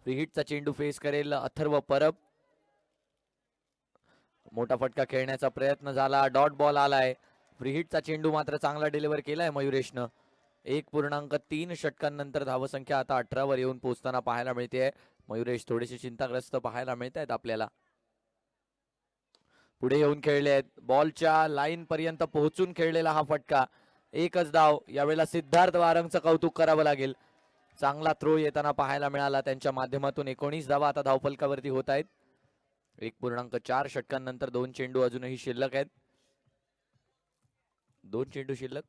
फ्री हिटचा चेंडू फेस करेल अथर्व परब. मोठा फटका खेळण्याचा प्रयत्न झाला. डॉट बॉल आलाय. फ्री हिटचा चेंडू मात्र चांगला डिलिव्हर केलाय मयुरेशनं. 1.3 षटकांनंतर धावसंख्या आता 18 वर येऊन पोहोचताना पाहायला मिळते. मयुरेश थोडेसे चिंताग्रस्त पाहायला मिळत आहेत आपल्याला. पुढे येऊन खेळले आहेत. बॉलच्या लाईन पर्यंत पोहोचून खेळलेला हा फटका. एकच धाव. यावेळेला सिद्धार्थ वारंगचं कौतुक करावं लागेल. चांगला थ्रो येताना पाहायला मिळाला त्यांच्या माध्यमातून. 19 धावा आता धावफलकावरती होत आहेत. 1.4 षटकांनंतर 2 चेंडू अजूनही शिल्लक आहेत. 2 चेंडू शिल्लक.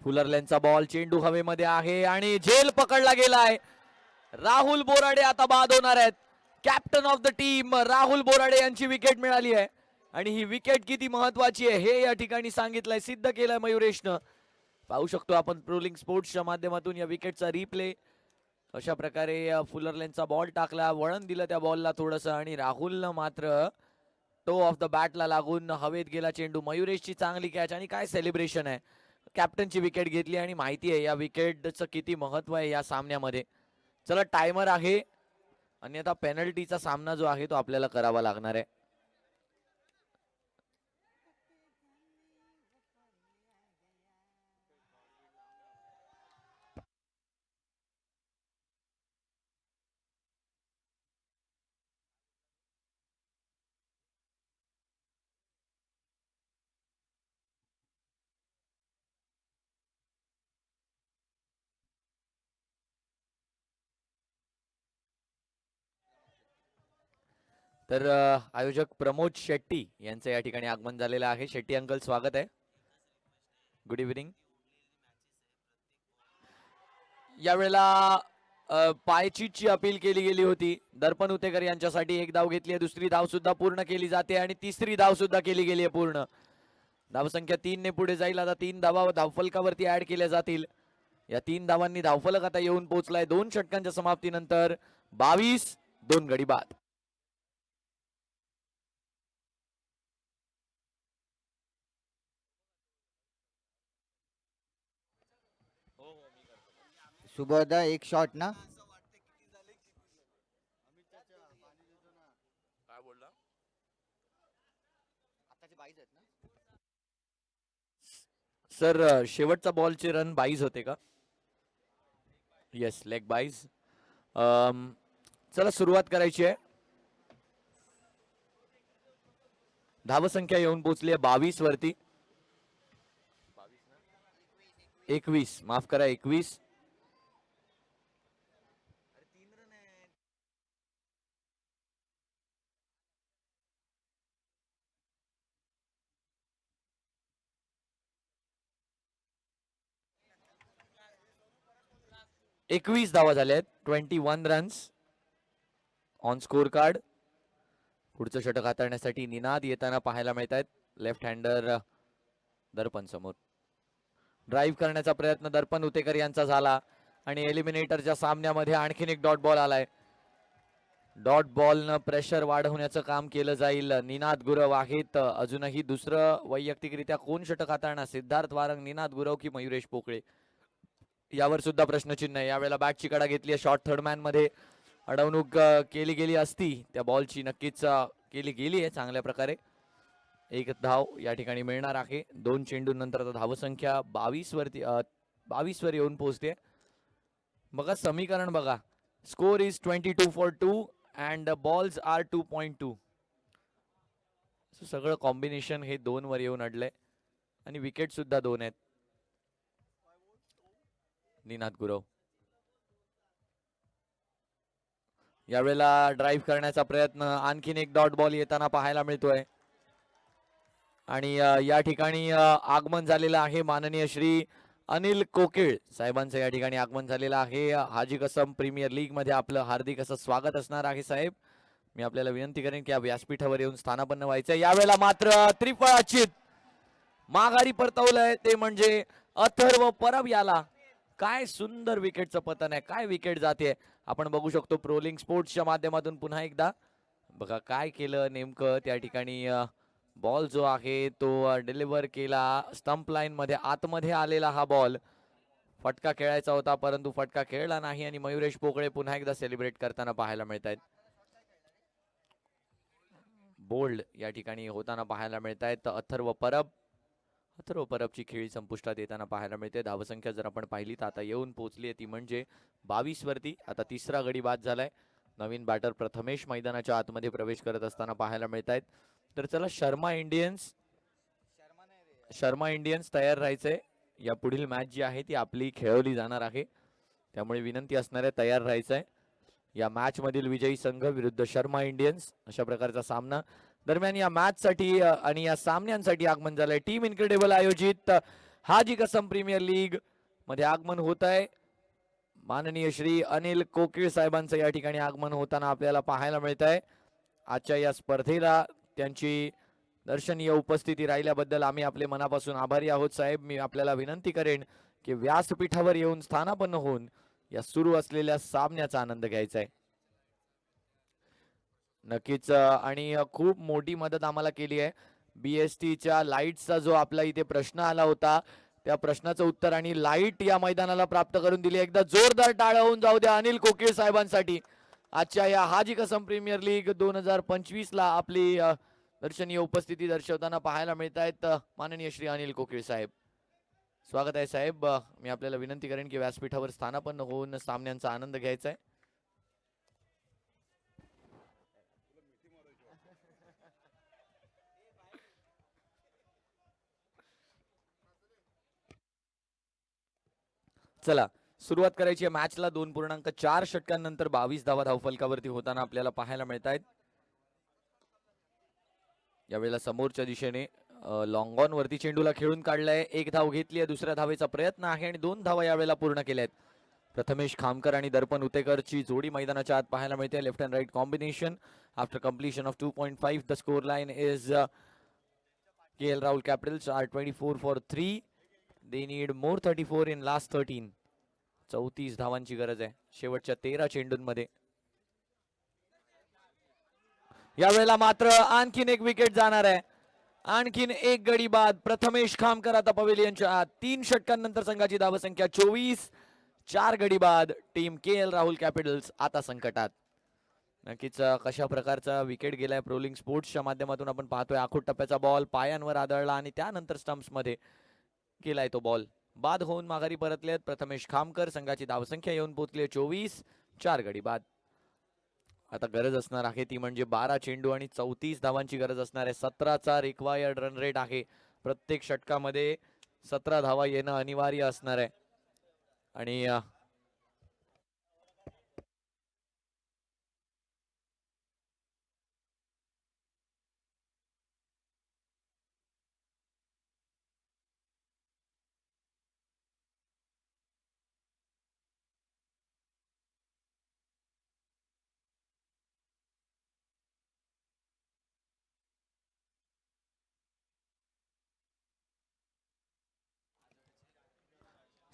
फुलरलेनचा बॉल, चेंडू हवेमध्ये आहे आणि झेल पकडला गेलाय. राहुल बोराडे आता बाद होणार आहेत. Captain of the team Rahul Borade यांची विकेट मिळाली आहे आणि ही विकेट किती महत्वाची आहे हे या ठिकाणी सांगितलंय, सिद्ध केलंय मयुरेशनं. पाहू शकतो आपण प्रोलिंग स्पोर्ट्सच्या माध्यमातून या विकेटचा रिप्ले. अशा प्रकारे फुलरलेनचा बॉल टाकला, वळण दिलं त्या बॉलला थोडंसं आणि राहुलनं मात्र टो ऑफ द बॅटला लागून हवेत गेला चेंडू. मयुरेशची चांगली कॅच आणि काय सेलिब्रेशन आहे. कॅप्टनची विकेट घेतली आणि माहिती आहे या विकेटचं किती महत्व आहे या सामन्यामध्ये. चला टायमर आहे, अन्यथा पेनल्टीचा सामना जो आहे तो आपल्याला करावा लागणार आहे. तर आयोजक प्रमोद शेट्टी यांचं या ठिकाणी आगमन झालेलं आहे. शेट्टी अंकल स्वागत आहे. Good evening. यावेळेला पायचीटची अपील केली गेली होती. दर्पण उतेकर यांच्यासाठी एक धाव घेतली आहे, दुसरी धाव सुद्धा पूर्ण केली जाते आणि तिसरी धाव सुद्धा केली गेली आहे पूर्ण. धावसंख्या 3 ने पुढे जाईल. आता 3 धावा धावफलकावरती ऍड केल्या जातील. या 3 धावांनी धावफलक आता येऊन पोहोचलाय. 2 षटकांच्या समाप्तीनंतर 22-2 गडी बाद. सुबोधा एक शॉट ना. सर शेवटचा बॉलचे रन 22 होते का? Yes, leg 22. चला सुरुवात करायची आहे. धावसंख्या येऊन पोहोचली आहे 22 वरती. 21 माफ करा 21. एकवीस धावा झाल्या आहेत. 21 रन्स ऑन स्कोर कार्ड. पुढचं षटक हाताळण्यासाठी निनाद येताना पाहायला मिळत आहेत. लेफ्ट हँडर दर्पण समोर. ड्राईव्ह करण्याचा प्रयत्न दर्पण उतेकर यांचा झाला आणि एलिमिनेटरच्या सामन्यामध्ये आणखीन एक डॉट बॉल आलाय. डॉट बॉलनं प्रेशर वाढवण्याचं काम केलं जाईल. निनाद गुरव आहेत. अजूनही दुसरं वैयक्तिकरित्या कोण षटक हाताळणार? सिद्धार्थ वारंग, निनाद गुरव की मयुरेश पोकळे, यावर सुद्धा प्रश्नचिन्ह आहे. यावेळेला बॅटची कडा घेतली आहे. शॉर्ट थर्ड मॅन मध्ये अडवणूक केली गेली असती त्या बॉलची, नक्कीच केली गेली आहे चांगल्या प्रकारे. एक धाव या ठिकाणी मिळणार आहे. 2 चेंडू नंतर आता धावसंख्या 22 वर येऊन पोहोचते. बघा समीकरण बघा. Score is 22 for 2 and balls are 2.2. सगळं कॉम्बिनेशन हे 2 वर येऊन अडलंय आणि विकेट सुद्धा 2 आहेत. निनाद गुरव यावेळेला ड्राईव्ह करण्याचा प्रयत्न. आणखीन एक डॉट बॉल येताना पाहायला मिळतोय आणि या ठिकाणी आगमन झालेलं आहे माननीय श्री अनिल कोकिळ साहेबांचं या ठिकाणी आगमन झालेलं आहे. हाजी कसम प्रीमियर लीग मध्ये आपलं हार्दिक असं स्वागत असणार आहे. साहेब मी आपल्याला विनंती करेन की या व्यासपीठावर येऊन स्थानापन्न व्हायचं. यावेळेला मात्र त्रिफळाचीत माघारी परतवलंय ते म्हणजे अथर्व परब. याला काय सुंदर विकेटचं पतन आहे. काय विकेट जाते आपण बघू शकतो प्रोलिंग स्पोर्ट्सच्या माध्यमातून. पुन्हा एकदा बघा काय केलं नेमकं त्या ठिकाणी. बॉल जो आहे तो डिलिव्हर केला स्टंप लाईन मध्ये आतमध्ये आलेला हा बॉल. फटका खेळायचा होता परंतु फटका खेळला नाही आणि मयुरेश पोकळे पुन्हा एकदा सेलिब्रेट करताना पाहायला मिळत आहेत. बोल्ड या ठिकाणी होताना पाहायला मिळत आहेत. अथर्व परबची खेळी संपुष्टात येताना पाहायला मिळते. धावसंख्या जर आपण पाहिली तर आता येऊन पोहोचली आहे ती म्हणजे 22 वरती. आता तिसरा गडी बाद झालाय. नवीन बॅटर प्रथमेश मैदानाच्या आतमध्ये प्रवेश करत असताना पाहायला मिळत आहेत. तर चला शर्मा इंडियन्स तयार राहायचंय. या पुढील मॅच जी आहे ती आपली खेळवली जाणार आहे, त्यामुळे विनंती असणार आहे तयार राहायचंय. या मॅच मधील विजयी संघ विरुद्ध शर्मा इंडियन्स अशा प्रकारचा सामना. दरम्यान या मॅच साठी आणि या सामन्यांसाठी आगमन झालंय टीम इनक्रेडिबल आयोजित हाजी कसम प्रीमियर लीग मध्ये आगमन होत आहे. माननीय श्री अनिल कोकिळ साहेबांचं या ठिकाणी आगमन होताना आपल्याला पाहायला मिळत आहे. आजच्या या स्पर्धेला त्यांची दर्शनीय उपस्थिती राहिल्याबद्दल आम्ही आपले मनापासून आभारी आहोत साहेब. मी आपल्याला विनंती करेन की व्यासपीठावर येऊन स्थानापन्न होऊन या सुरू असलेल्या सामन्याचा आनंद घ्यायचा आहे. नक्कीच आणि खूप मोठी मदत आम्हाला केली आहे. BSTच्या लाईटचा जो आपला इथे प्रश्न आला होता त्या प्रश्नाचं उत्तर आणि लाईट या मैदानाला प्राप्त करून दिली. एकदा जोरदार टाळ्या होऊन जाऊ द्या अनिल कोकिळ साहेबांसाठी. आजच्या या हाजी कसम प्रीमियर लीग 2025 ला आपली दर्शनीय उपस्थिती दर्शवताना पाहायला मिळत आहेत माननीय श्री अनिल कोकिळ साहेब. स्वागत आहे साहेब. मी आपल्याला विनंती करेन की व्यासपीठावर स्थानापन्न होऊन सामन्यांचा आनंद घ्यायचा आहे. चला सुरुवात करायची आहे मॅचला. 2.4 षटकांनंतर 22 धावा धावफलकावरती होताना आपल्याला पाहायला मिळत आहेत. यावेळेला समोरच्या दिशेने लॉंग ऑन वरती चेंडूला खेळून काढलाय. एक धाव घेतली आहे. दुसऱ्या धावेचा प्रयत्न आहे आणि 2 धावा यावेळेला पूर्ण केल्या आहेत. प्रथमेश खामकर आणि दर्पण उतेकरची जोडी मैदानाच्या आत पाहायला मिळते. Left and right combination. After completion of 2.5 the score line is KL Rahul Capitals are 24 for 3. They need more 34 in last 13. 34 धावांची गरज आहे शेवटच्या 13 चेंडूंमध्ये. यावेळेला मात्र आणखीन एक विकेट जाणार आहे. आणखीन एक गडी बाद. प्रथमेश खामकर आता पवेलियनच्या आत. 3 षटकांनंतर संघाची धावसंख्या 24. 4 गडी बाद. टीम KL राहुल कॅपिटल्स आता संकटात. नक्कीच कशा प्रकारचा विकेट गेलाय प्रोलिंग स्पोर्ट्सच्या माध्यमातून आपण पाहतोय. आखूड टप्प्याचा बॉल पायांवर आदळला आणि त्यानंतर स्टंप्स मध्ये गेलाय तो बॉल. बाद होऊन माघारी परतलेत प्रथमेश खामकर. संघाची धावसंख्या येऊन पोहोचली 24. 4 गडी बाद. आता गरज असणार आहे ती म्हणजे 12 चेंडू आणि 34 धावांची गरज असणार आहे. 17चा रिक्वायर्ड रन रेट आहे. प्रत्येक षटकामध्ये 17 धावा येणं अनिवार्य असणार आहे. आणि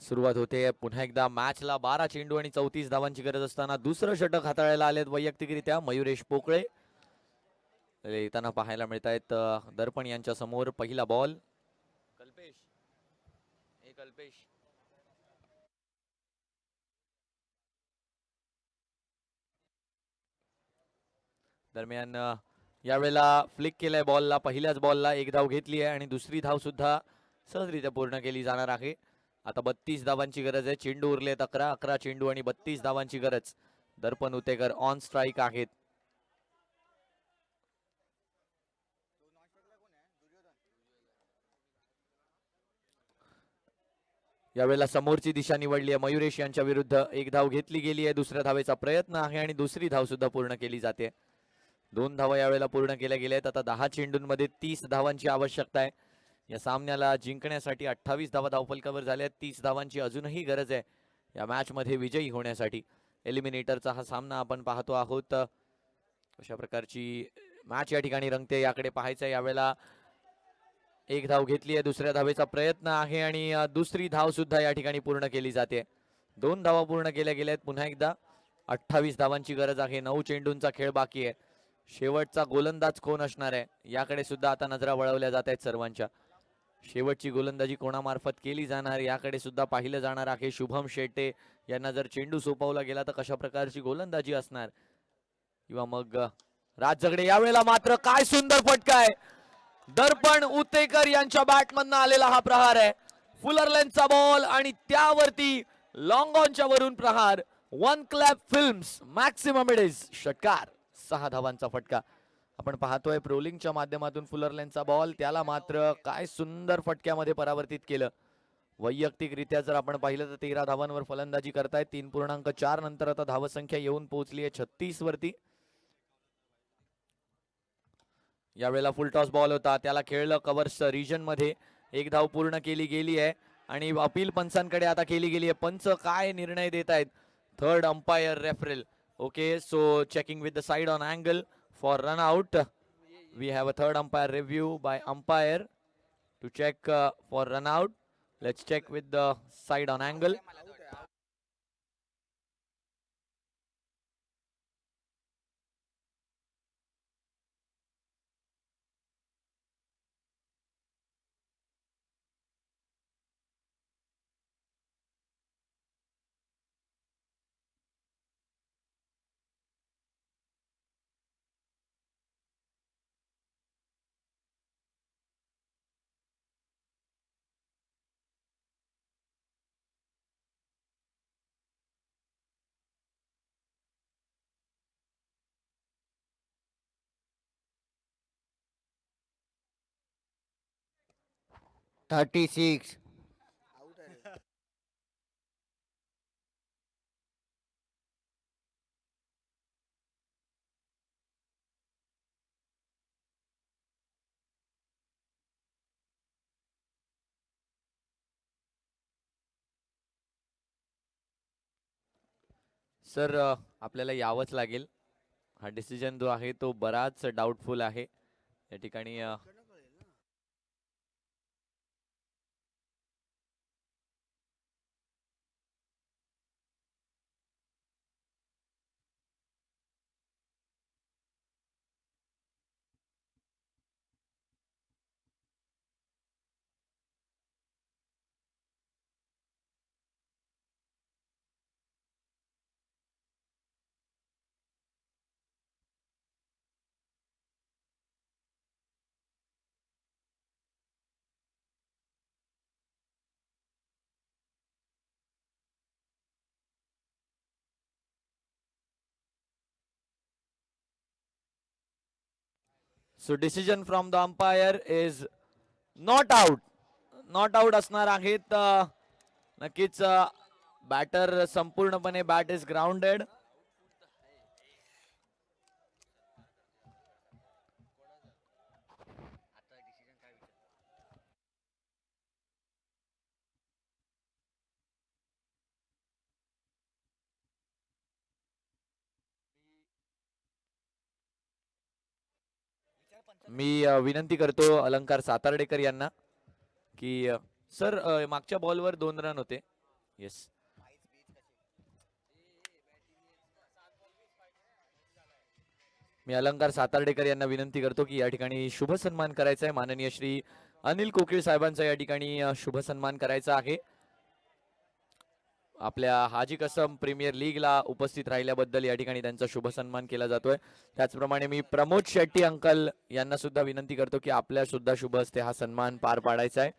सुरुवात होते पुन्हा एकदा मॅचला. 12 चेंडू आणि 34 धावांची गरज असताना दुसरं षटक हाताळायला आलेत वैयक्तिकरित्या मयुरेश पोकळे. येताना पाहायला मिळत आहेत दर्पण यांच्या समोर. पहिला बॉल. कल्पेश कल्पेश दरम्यान यावेळेला फ्लिक केलाय बॉलला. पहिल्याच बॉलला एक धाव घेतली आहे आणि दुसरी धाव सुद्धा सहजरित्या पूर्ण केली जाणार आहे. आता 32 धावांची गरज आहे. चेंडू उरलेत 11 चेंडू आणि 32 धावांची गरज. दर्पण उतेकर ऑन स्ट्राईक आहेत. यावेळेला समोरची दिशा निवडली आहे मयुरेश यांच्या विरुद्ध. एक धाव घेतली गेली आहे. दुसऱ्या धावेचा प्रयत्न आहे आणि दुसरी धाव सुद्धा पूर्ण केली जाते. 2 धावा यावेळेला पूर्ण केल्या गेल्या आहेत. आता 10 चेंडूंमध्ये 30 धावांची आवश्यकता आहे. या सामन्याला जिंकण्यासाठी 28 धावा धावफलकावर झाल्या आहेत. 30 धावांची अजूनही गरज आहे या मॅच मध्ये विजयी होण्यासाठी. एलिमिनेटरचा हा सामना आपण पाहतो आहोत. अशा प्रकारची मॅच या ठिकाणी रंगते याकडे पाहायचं. यावेळेला एक धाव घेतली आहे. दुसऱ्या धावेचा प्रयत्न आहे आणि दुसरी धाव सुद्धा या ठिकाणी पूर्ण केली जाते. 2 धावा पूर्ण केल्या गेल्या आहेत. पुन्हा एकदा 28 धावांची गरज आहे. 9 चेंडूंचा खेळ बाकी आहे. शेवटचा गोलंदाज कोण असणार आहे याकडे सुद्धा आता नजरा वळवल्या जात आहेत सर्वांच्या. शेवटची गोलंदाजी कोणामार्फत केली जाणार याकडे सुद्धा पाहिलं जाणार आहे. शुभम शेट्टे यांना जर चेंडू सोपवला गेला तर कशा प्रकारची गोलंदाजी असणार किंवा मग राज झगडे. यावेळेला मात्र काय सुंदर फटका आहे. दर्पण उतेकर यांच्या बॅटमधनं आलेला हा प्रहार आहे. फुलर लेंथचा बॉल आणि त्यावरती लॉंग ऑनच्या वरून प्रहार. 1 क्लॅप फिल्म्स मॅक्सिमम इज षटकार. 6 धावांचा फटका आपण पाहतोय प्रोलिंगच्या माध्यमातून. फुलर लेंथचा बॉल त्याला मात्र काय सुंदर फटक्यामध्ये परावर्तित केलं. वैयक्तिकरित्या जर आपण पाहिलं तर 13 धावांवर फलंदाजी करतायत. 3.4 नंतर आता धावसंख्या येऊन पोहोचली आहे 36 वरती. यावेळेला फुल टॉस बॉल होता, त्याला खेळलं कव्हर्स रिजन मध्ये. एक धाव पूर्ण केली गेली आहे आणि अपील पंचांकडे आता केली गेली आहे. पंच काय निर्णय देत आहेत? Third umpire referral. Okay, so checking with the side on angle for run out. We have a third umpire review by umpire to check for run out. Let's check with the side on angle. Thirty six. Sir आपल्याला यावंच लागेल. हा decision जो आहे तो बराच doubtful आहे या ठिकाणी. So decision from the umpire is not out. Not out असणार आहेत. नक्कीच बॅटर संपूर्णपणे बॅट इज ग्राउंडेड. मी विनंती करतो अलंकार सातार्डेकर यांना की सर मागच्या बॉलवर 2 रन होते. येस, मी अलंकार सातार्डेकर यांना विनंती करतो की या ठिकाणी शुभ सन्मान करायचा आहे. माननीय श्री अनिल कोकिळ साहेबांचा या ठिकाणी शुभ सन्मान करायचा आहे. आपल्या हाजी कसम प्रीमियर लीगला उपस्थित राहिल्याबद्दल या ठिकाणी त्यांचा शुभ सन्मान केला जातोय. त्याचप्रमाणे मी प्रमोद शेट्टी अंकल यांना सुद्धा विनंती करतो की आपल्या सुद्धा शुभ हस्ते हा सन्मान पार पाडायचा आहे.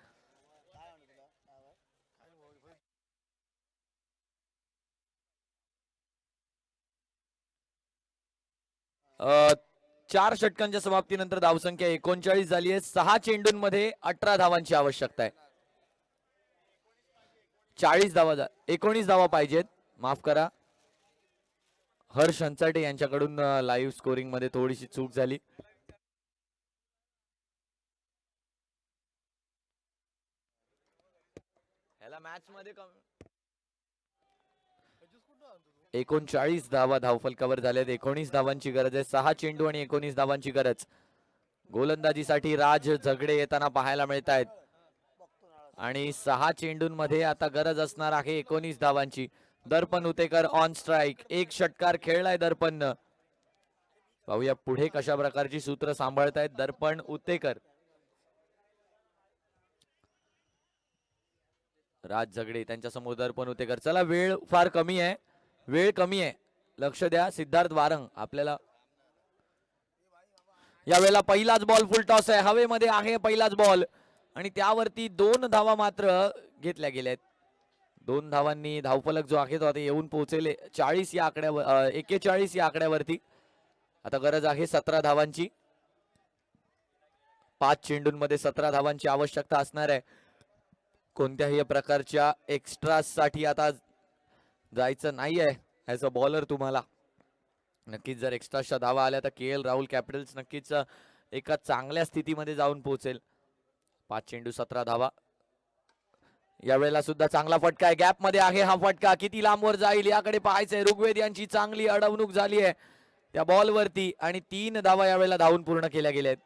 अ, 4 षटकांच्या समाप्तीनंतर धावसंख्या 39 झाली आहे. 6 चेंडूंमध्ये 18 धावांची आवश्यकता आहे. 40 धावा 19 धावा पाहिजेत. माफ करा, हर्ष हंचाटे यांच्याकडून लाईव्ह स्कोरिंग मध्ये थोडीशी चूक झाली. ह्याला मॅच मध्ये 39 धावा धावफलकावर झाल्यात. 19 धावांची गरज आहे. 6 चेंडू आणि 19 धावांची गरज. गोलंदाजीसाठी राज झगडे येताना पाहायला मिळत आहेत आणि 6 चेंडूंमध्ये आता गरज असणार आहे 19 धावांची. दर्पण उतेकर ऑन स्ट्राइक. एक षटकार खेळलाय दर्पण. पाहूया पुढे कशा प्रकारची सूत्र सांभाळतायत दर्पण उतेकर. राज झगडे त्यांच्या समोर दर्पण उतेकर. चला, वेळ फार कमी आहे, वेळ कमी आहे, लक्ष द्या. सिद्धार्थ वारंग आपल्याला यावेळेला पहिलाच बॉल फुल टॉस आहे. हवेमध्ये आहे पहिलाच बॉल आणि त्यावरती 2 धावा मात्र घेतल्या गेल्यात. 2 धावांनी धावफलक जो आहे तो आता येऊन पोहोचेल 40 या आकड्यावर, 41 या आकड्यावरती. आता गरज आहे 17 धावांची. 5 चेंडूंमध्ये 17 धावांची आवश्यकता असणार आहे. कोणत्याही प्रकारच्या एक्स्ट्रा साठी आता जायचं नाहीये ऍज अ बॉलर. तुम्हाला नक्कीच जर एक्स्ट्राच्या धावा आल्या तर KL राहुल कॅपिटल्स नक्कीच एका चांगल्या स्थितीमध्ये जाऊन पोहोचेल. 5 चेंडू 17 धावा. यावेळेला सुद्धा चांगला फटका आहे, गॅप मध्ये आहे हा फटका, किती लांबवर जाईल याकडे पाहायचंय. ऋग्वेद यांची चांगली अडवणूक झाली आहे त्या बॉल वरती आणि 3 धावा यावेळेला धावून पूर्ण केल्या गेल्यात.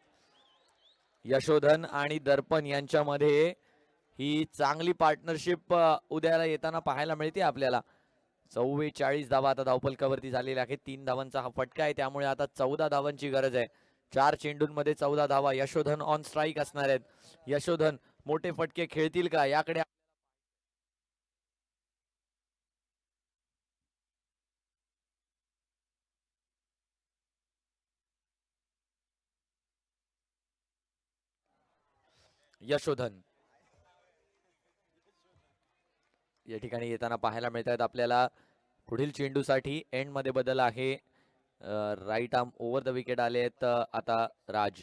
यशोधन आणि दर्पण यांच्यामध्ये ही चांगली पार्टनरशिप उद्याला येताना पाहायला मिळते आपल्याला. 44 धावा आता धावफलकावरती झालेल्या आहेत. 3 धावांचा हा फटका आहे, त्यामुळे आता 14 धावांची गरज आहे. 4 चेंडूंमध्ये 14 धावा. यशोधन ऑन स्ट्राईक असणार आहेत. यशोधन मोठे फटके खेळतील का याकडे यशोधन या ठिकाणी येताना पाहायला मिळत आहेत आपल्याला. पुढील चेंडूसाठी एंड मध्ये बदल आहे. Right arm over the wicket आले आहेत आता राज.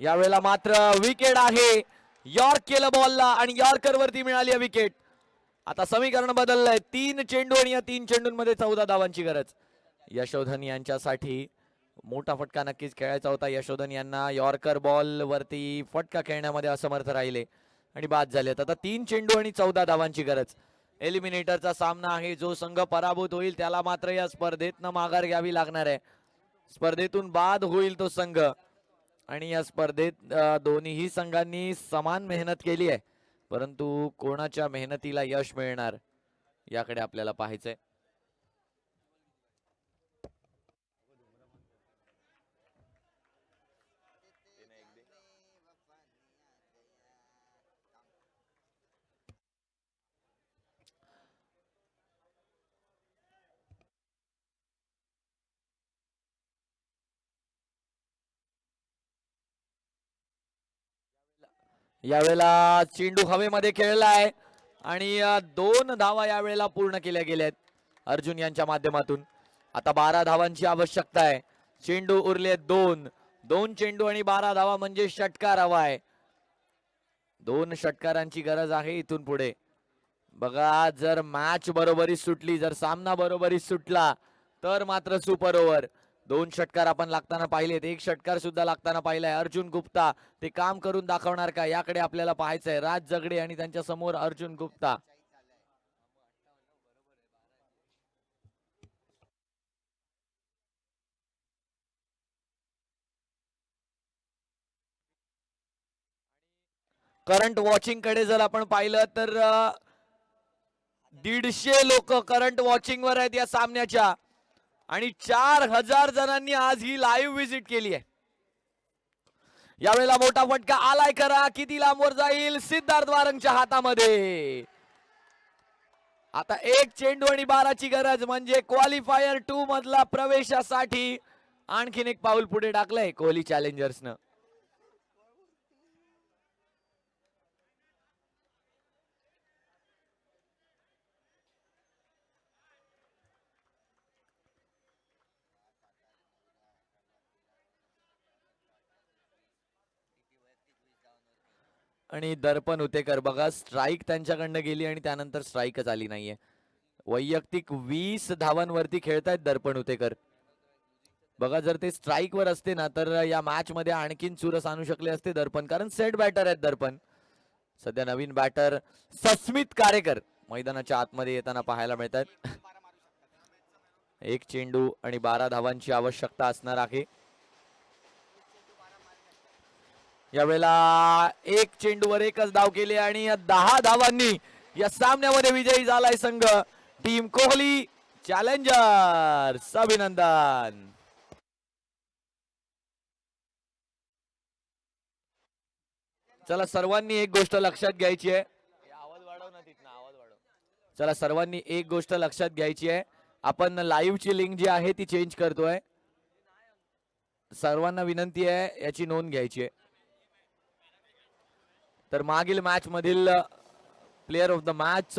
यावेळेला मात्र विकेट आहे. यॉर्क केलं बॉलला आणि यॉर्कर वरती मिळाली आहे विकेट. आता समीकरण बदललंय. 3 चेंडू आणि या 3 चेंडूंमध्ये 14 धावांची गरज. यशोधन यांच्यासाठी मोठा फटका नक्कीच खेळायचा होता. यशोधन यांना यॉर्कर बॉल वरती फटका खेळण्यामध्ये असमर्थ राहिले आणि बाद झालेत. आता 3 चेंडू आणि 14 धावांची गरज. एलिमिनेटरचा सामना आहे. जो संघ पराभूत होईल त्याला मात्र या स्पर्धेतनं माघार घ्यावी लागणार आहे. स्पर्धेतून बाद होईल तो संघ. आणि या स्पर्धेत दोन्हीही संघांनी समान मेहनत केली आहे, परंतु कोणाच्या मेहनतीला यश मिळणार याकडे आपल्याला पाहायचंय. यावेळेला चेंडू हवेमध्ये खेळलाय आणि 2 धावा यावेळेला पूर्ण केल्या गेल्यात अर्जुन यांच्या माध्यमातून. आता 12 धावांची आवश्यकता आहे. चेंडू उरले 2 चेंडू आणि 12 धावा म्हणजे षटकार हवा आहे. 2 षटकारांची गरज आहे इथून पुढे. बघा, जर मॅच बरोबरीत सुटली, जर सामना बरोबरीत सुटला तर मात्र सुपर ओव्हर. 2 षटकार आपण लागताना पाहिलेत. 1 षटकार सुद्धा लागताना पाहिलाय. अर्जुन गुप्ता ते काम करून दाखवणार का याकडे आपल्याला पाहायचंय. राज जगडे आणि त्यांच्या समोर अर्जुन गुप्ता. करंट वॉचिंग कडे जर आपण पाहिलं तर 150 लोक करंट वॉचिंग वर आहेत या सामन्याच्या आणि 4000 जणांनी आज ही लाईव्ह विजिट केली आहे. यावेळेला मोठा फटका आलाय करा, किती लांबवर जाईल, सिद्धार्थ वारंगच्या हातामध्ये. आता 1 चेंडू आणि 12ची गरज म्हणजे क्वालिफायर 2 मधला प्रवेशासाठी आणखीन एक पाऊल पुढे टाकलंय कोहली चॅलेंजर्सनं. आणि दर्पण उतेकर बघा, स्ट्राईक त्यांच्याकडनं गेली आणि त्यानंतर स्ट्राईकच आली नाहीये. वैयक्तिक 20 धावांवरती खेळतायत दर्पण उतेकर. बघा, जर ते स्ट्राईक वर असते ना तर या मॅच मध्ये आणखीन चुरस आणू शकले असते दर्पण, कारण सेट बॅटर आहेत दर्पण. सध्या नवीन बॅटर सस्मित कारेकर मैदानाच्या आतमध्ये येताना पाहायला मिळतात. 1 चेंडू आणि 12 धावांची आवश्यकता असणार आहे. यावेळेला 1 चेंडूवर 1च धाव केली आणि 10 धावांनी या सामन्यामध्ये विजयी झालाय संघ. टीम कोहली चॅलेंजर्स, अभिनंदन. चला सर्वांनी एक गोष्ट लक्षात घ्यायची आहे. आवाज वाढव ना तिथनं, आवाज वाढव. चला सर्वांनी एक गोष्ट लक्षात घ्यायची आहे. आपण लाईव्ह ची लिंक जी आहे ती चेंज करतोय. सर्वांना विनंती आहे याची नोंद घ्यायची आहे. तर मागील मॅच मधील प्लेयर ऑफ द मॅच